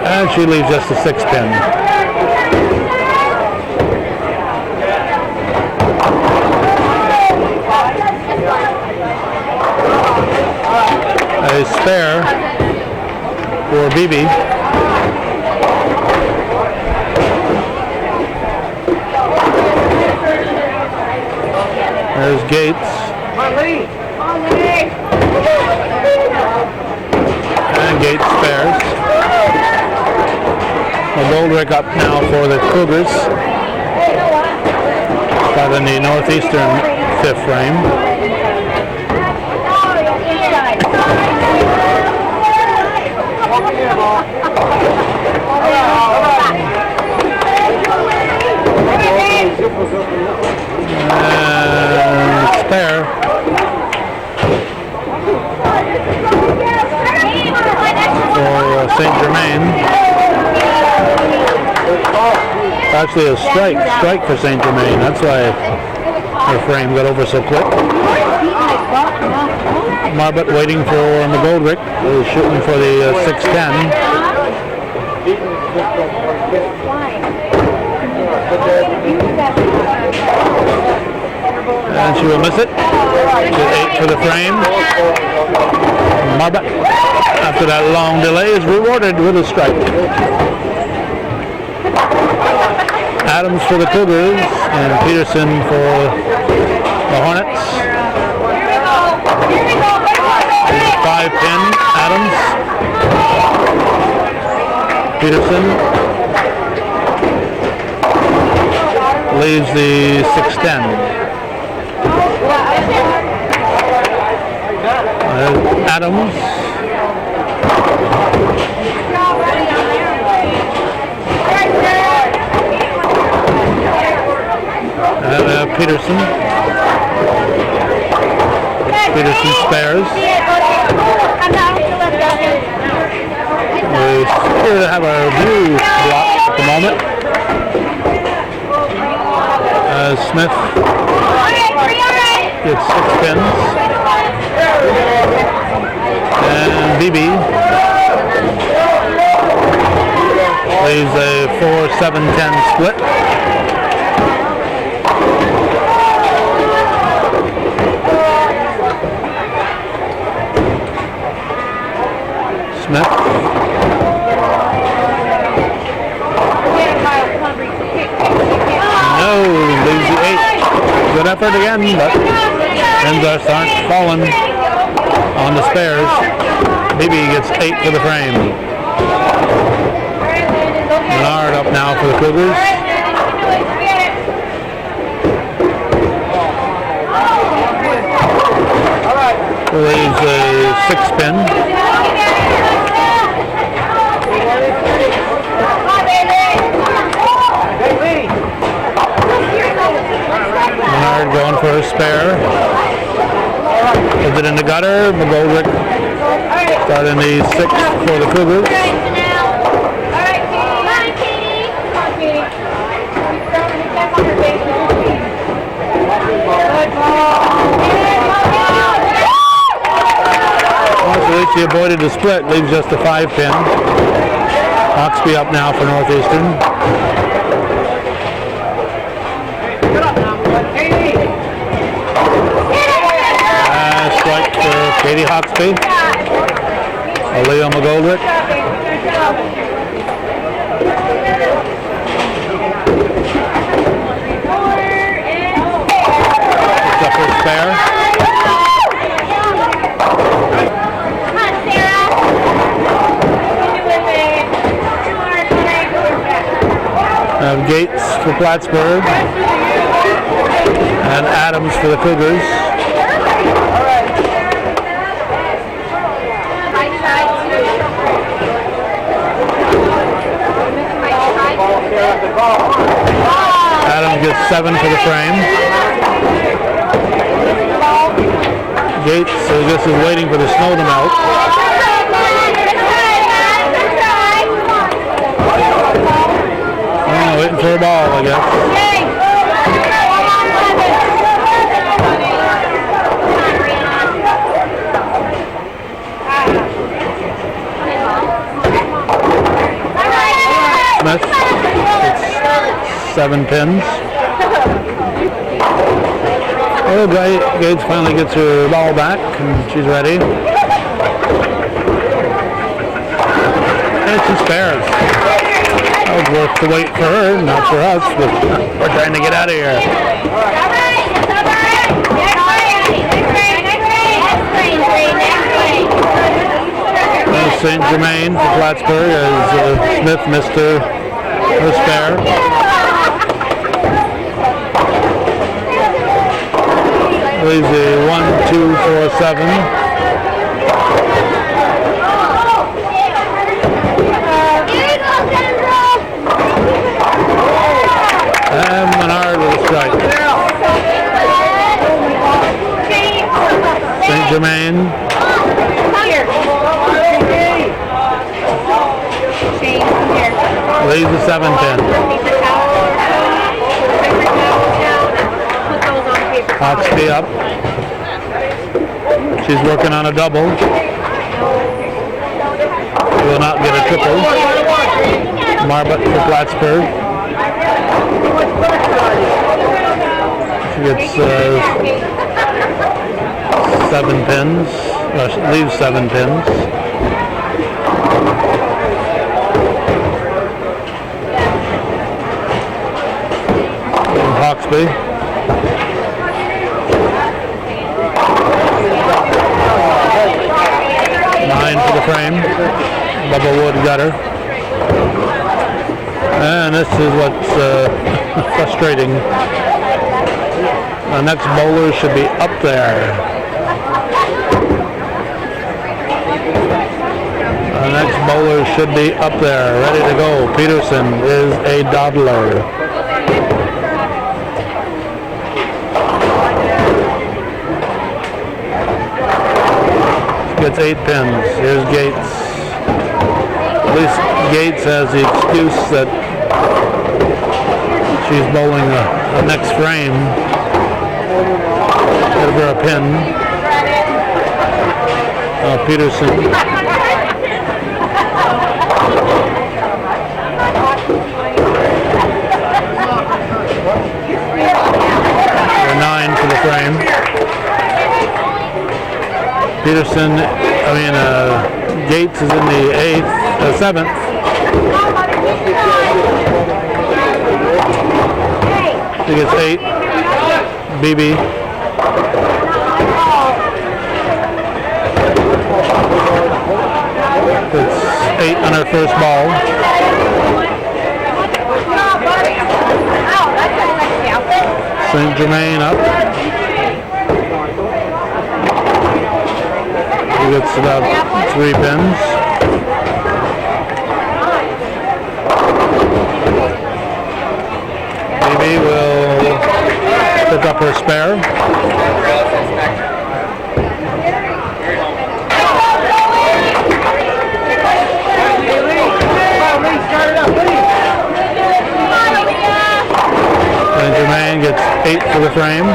And she leaves just a 6 pin. A spare for Beebe. There's Gates. And Gates spares. A Goldrick up now for the Cougars. Got in the northeastern 5th frame. Spare for St. Germain. Actually a strike for St. Germain. That's why her frame got over so quick. Marbut waiting for McGoldrick, who's shooting for the 6-10. And she will miss it. 8 for the frame. Marbut, after that long delay, is rewarded with a strike. Adams for the Cougars and Peterson for the Hornets. 5-pin, Adams. Peterson leaves the 6-10. Adams. Peterson. Peterson spares. We appear to have a blue block at the moment. Smith gets 6 pins. And BB leaves a 4-7-10 split. Smith. No, leaves the 8. Good effort again, but ends aren't falling on the spares. BB gets 8 for the frame. Mart up now for the Cougars. Leaves a 6-pin. Mart going for a spare. Is it in the gutter? McGoldrick starting the 6th for the Cougars. He avoided the split, leaves just a 5-pin. Hawksby up now for Northeastern. Strike for Katie Hawksby. Leo McGoldrick. It's up for spare. Gates for Plattsburgh and Adams for the Cougars. Adams gets 7 for the frame. Gates, so this is waiting for the snow to melt. Waiting for a ball, I guess. Smith, it's 7 pins. Oh, Gates finally gets her ball back, and she's ready. And it's just spares. That was worth the wait for her, not for us, but we're trying to get out of here. St. Germain for Plattsburgh as Smith missed her spare. Leaves a 1-2-4-7. And Menard with a strike. St. Germain. Leaves the 7-10. Hawksby up. She's working on a double. Will not get a triple. Marbut for Plattsburgh. She gets 7 pins. Leaves 7 pins. Hawksby. frame, above a wood gutter. And this is what's frustrating. The next bowler should be up there. The next bowler should be up there, ready to go. Peterson is a dawdler. Gets 8 pins. Here's Gates. At least Gates has the excuse that she's bowling the next frame. Give her a pin. Peterson. A 9 for the frame. Peterson, Gates is in the 7th. I think it's 8. BB. It's 8 on her first ball. St. Germain up. He gets about 3 pins. BB will pick up her spare. St. Germain gets 8 for the frame.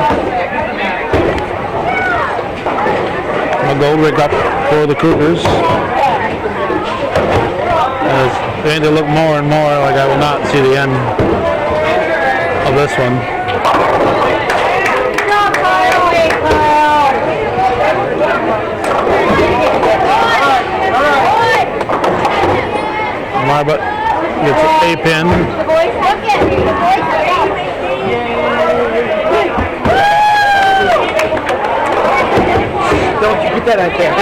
Goldrick up for the Cougars. As beginning to look more and more like I will not see the end of this one. Marbut gets a pin. Don't you get that out there.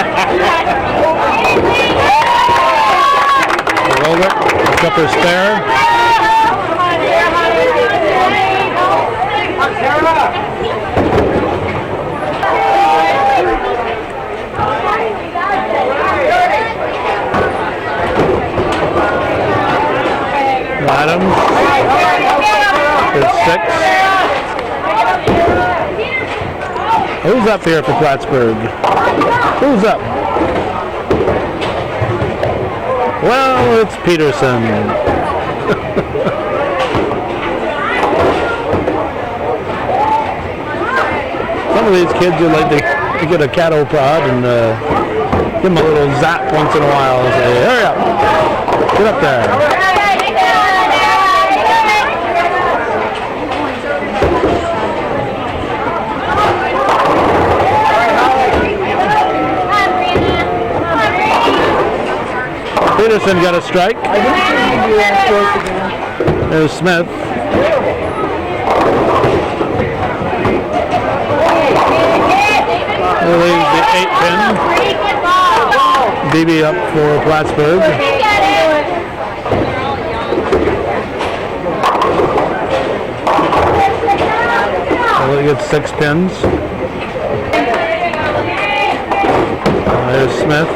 Goldrick picks up her spare. Adams is 6. Who's up here for Plattsburgh? Who's up? Well, it's Peterson. Some of these kids would like to get a cattle prod and give them a little zap once in a while and say, hurry up, get up there. Peterson got a strike. There's Smith. We'll leave the 8 pin. BB up for Plattsburgh. We'll get 6 pins. There's Smith.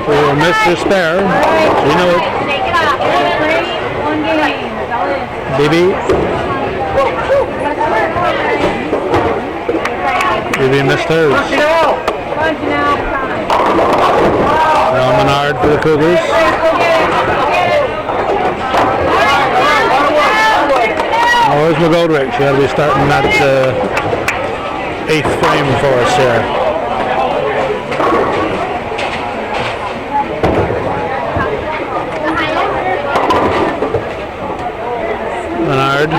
We'll miss her spare. You know it. BB. BB missed hers. Now Menard for the Cougars. Oh, where's McGoldrick? She ought to be starting that 8th frame for us here. Menard.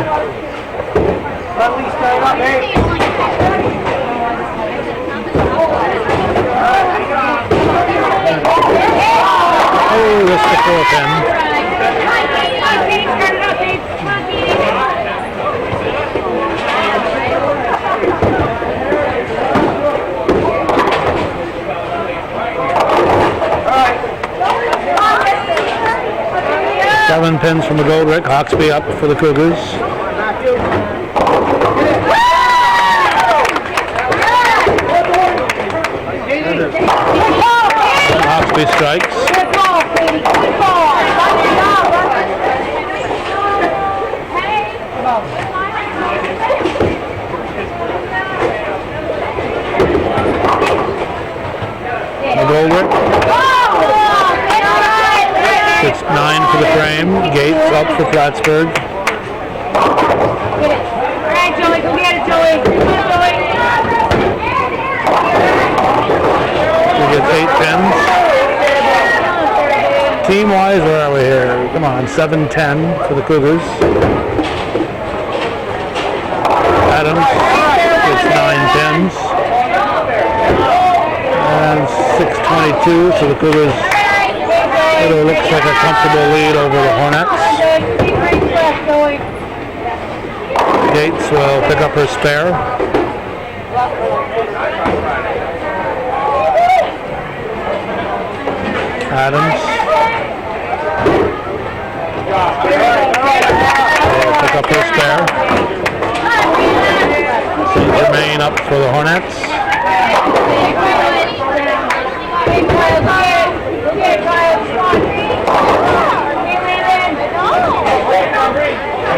Oh, that's the 4 pin. 7 pins from the Gold Rick. Hawksby up for the Cougars. Hawksby strikes. Goldrick. 6-9 for the frame. Gates up for Plattsburgh. Alright, Joey, come get it, Joey. He gets 8 pins. Team-wise, where are we here? Come on, 7-10 for the Cougars. Adams gets 9 pins. And 6-22, so the Cougars, it looks like a comfortable lead over the Hornets. Gates will pick up her spare. Adams will pick up her spare. St. Germain up for the Hornets.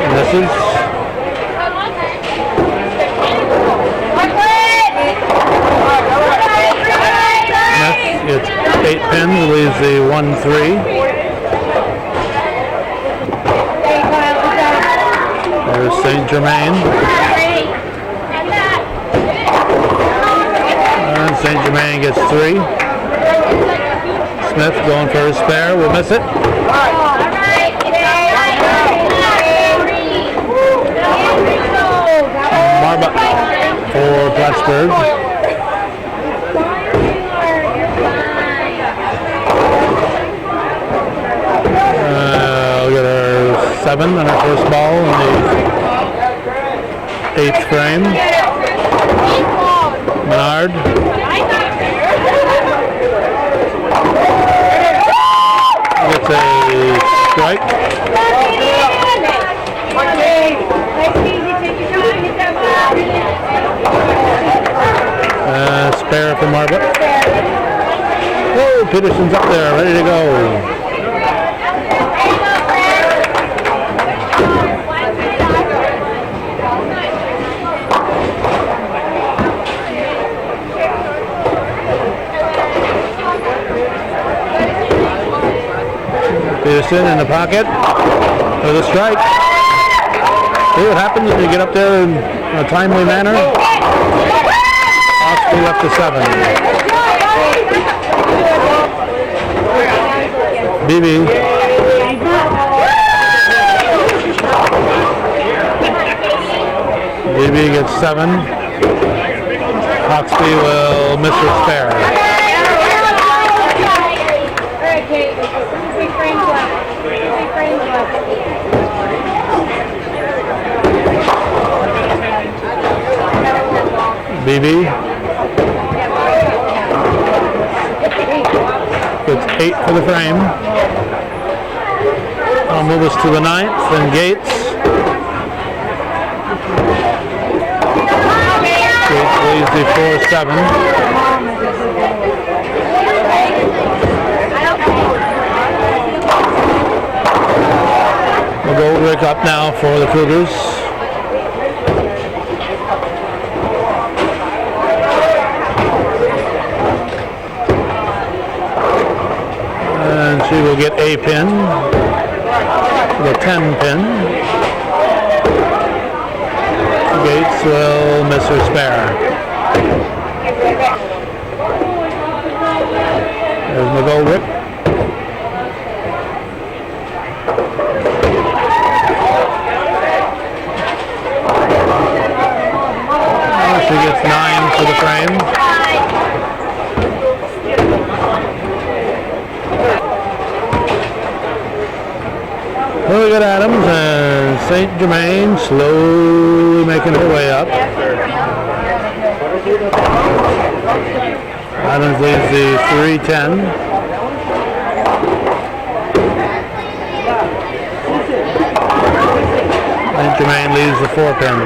Misses. It's 8 pins, leaves the 1-3. There's St. Germain. And St. Germain gets 3. Smith going for his spare, will miss it. Mart for Plattsburgh. We'll get her 7 on her first ball in the 8th frame. Menard. Gets a strike. Spare for Marbuck. Oh, Peterson's up there, ready to go. Peterson in the pocket for the strike. See what happens when you get up there in a timely manner? Hawksby up to 7. BB. BB gets 7. Hawksby will miss her spare. BB gets 8 for the frame. I'll move us to the 9th and Gates. Gates leads the 4-7. The Gold Rick up now for the Cougars. And she will get a pin, the 10 pin. Gates will miss her spare. There's McGoldrick. She gets 9 for the frame. Well, we got Adams and St. Germain slowly making her way up. Adams leads the 3-10. St. Germain leaves the 4 pin.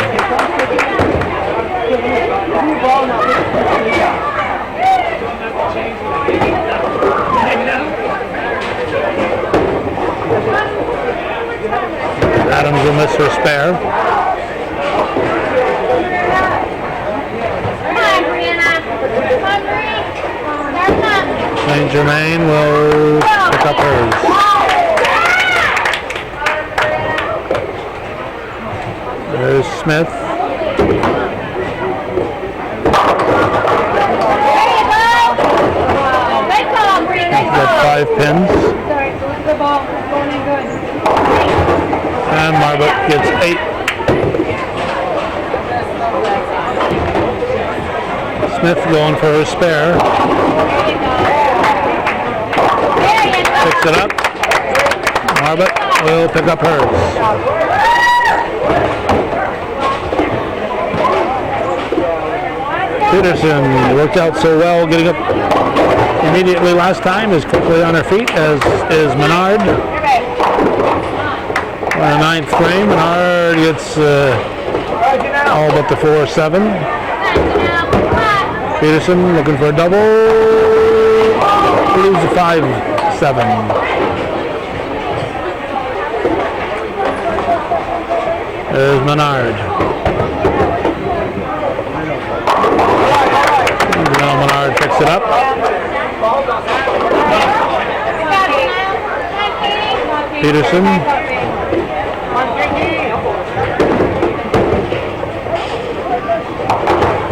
Adams will miss her spare. St. Germain will pick up hers. There's Smith. Got 5 pins. And Marbot gets 8. Smith going for her spare. Picks it up. Marbot will pick up hers. Peterson worked out so well getting up immediately last time, is quickly on her feet, as is Menard. On the 9th frame, Menard gets all but the 4-7. Peterson looking for a double. Leaves the 5-7. There's Menard. Menard picks it up. Peterson.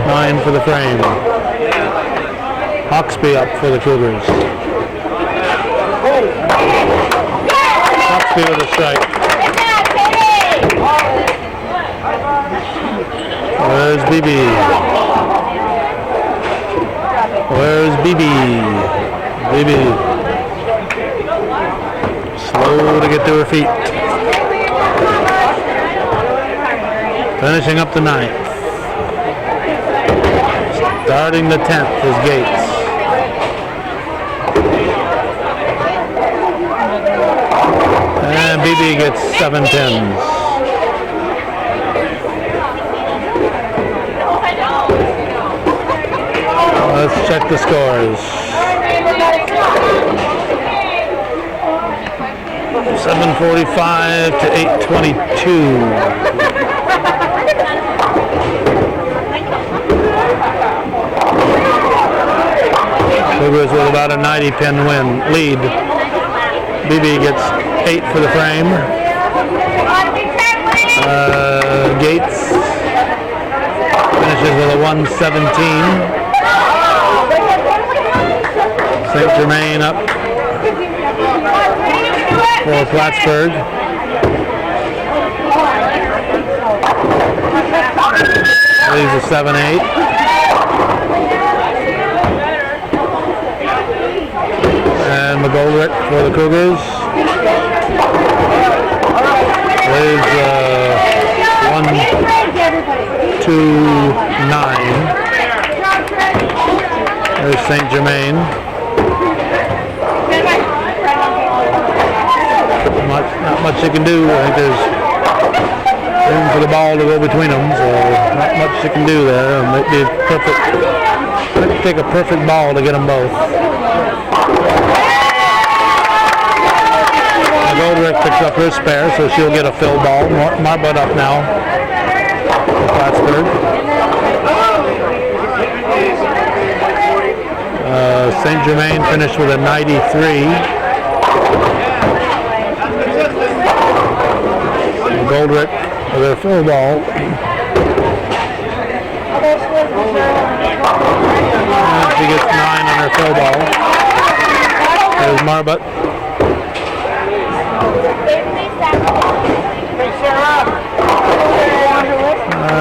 Nine for the frame. Hawksby up for the Cougars. Hawksby with a strike. Where's BB? Where's BB? BB. Slow to get to her feet. Finishing up the 9th. Starting the 10th is Gates. And BB gets 7 pins. Let's check the scores. 745 to 822. Cougars with about a 90 pin lead. BB gets 8 for the frame. Gates finishes with a 117. St. Germain up for Plattsburgh. Leaves a 7-8. And McGoldrick for the Cougars. Leaves 1-2-9. There's St. Germain. Not much you can do. I think there's room for the ball to go between them, so not much you can do there. It might be perfect. Might take a perfect ball to get them both. Goldrick picks up her spare, so she'll get a fill ball. Marbot up now for Plattsburgh. St. Germain finished with a 93. Goldrick with her fill ball. She gets 9 on her fill ball. There's Marbot.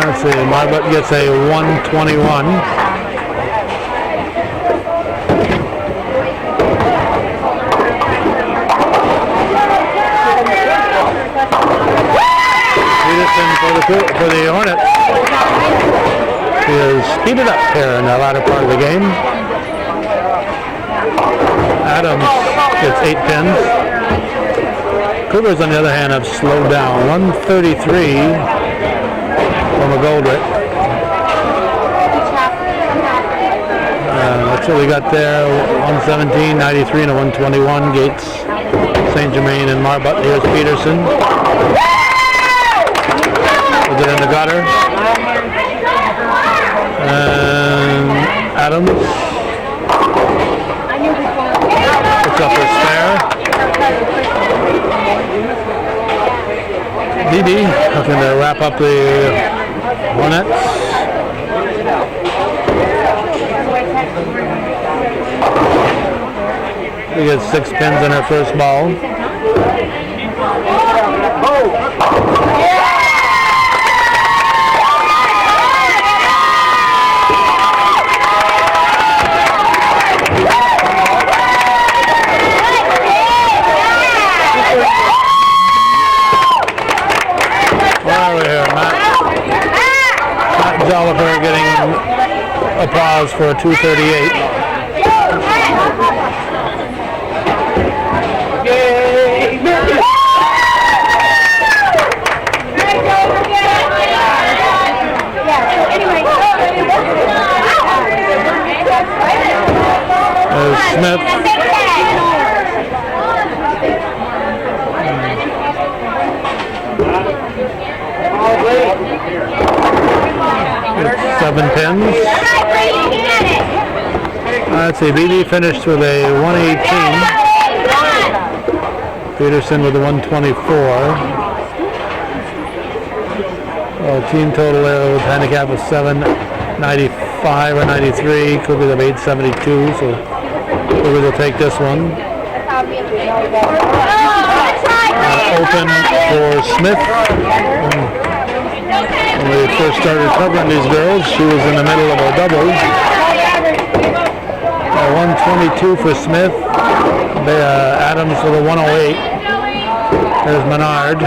Let's see, Marbot gets a 121. Peterson for the Hornets is speeded up here in the latter part of the game. Adams gets 8 pins. Cougars, on the other hand, have slowed down. 133 from McGoldrick. That's what we got there. 117, 93, and a 121. Gates, St. Germain, and Mart. Here's Peterson. Puts it in the gutter. And Adams. Puts up her spare. DD looking to wrap up the Hornets. We get 6 pins in her first ball. Oliver getting applause for a 238. Smith. Seven pins. Let's see, BB finished with a 118. Peterson with a 124. Team total there with handicap of 795 or 93. Cougars have 872, so Cougars will take this one. Open for Smith. When we first started covering these girls, she was in the middle of a double. 122 for Smith. Adams with a 108. There's Menard.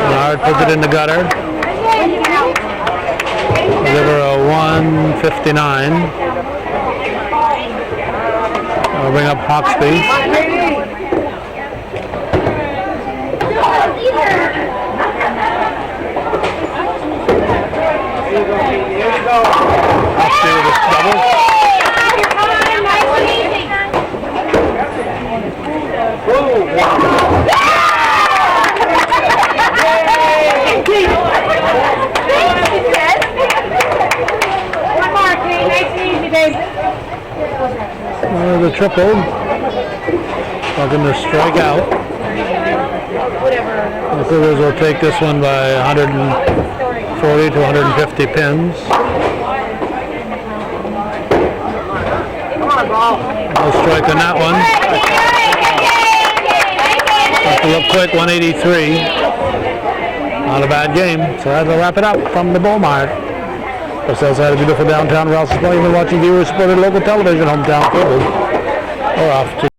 Menard puts it in the gutter. Deliver a 159. I'll bring up Hawksby. Hawksby with a double. The triple. Looking to strike out. The Cougars will take this one by 140 to 150 pins. No strike on that one. Have to look quick, 183. Not a bad game. So that'll wrap it up from the Bull Mart. Ourselves had a beautiful downtown Rouse's Point. You've been watching viewers supported local television, hometown Cougars. We're off to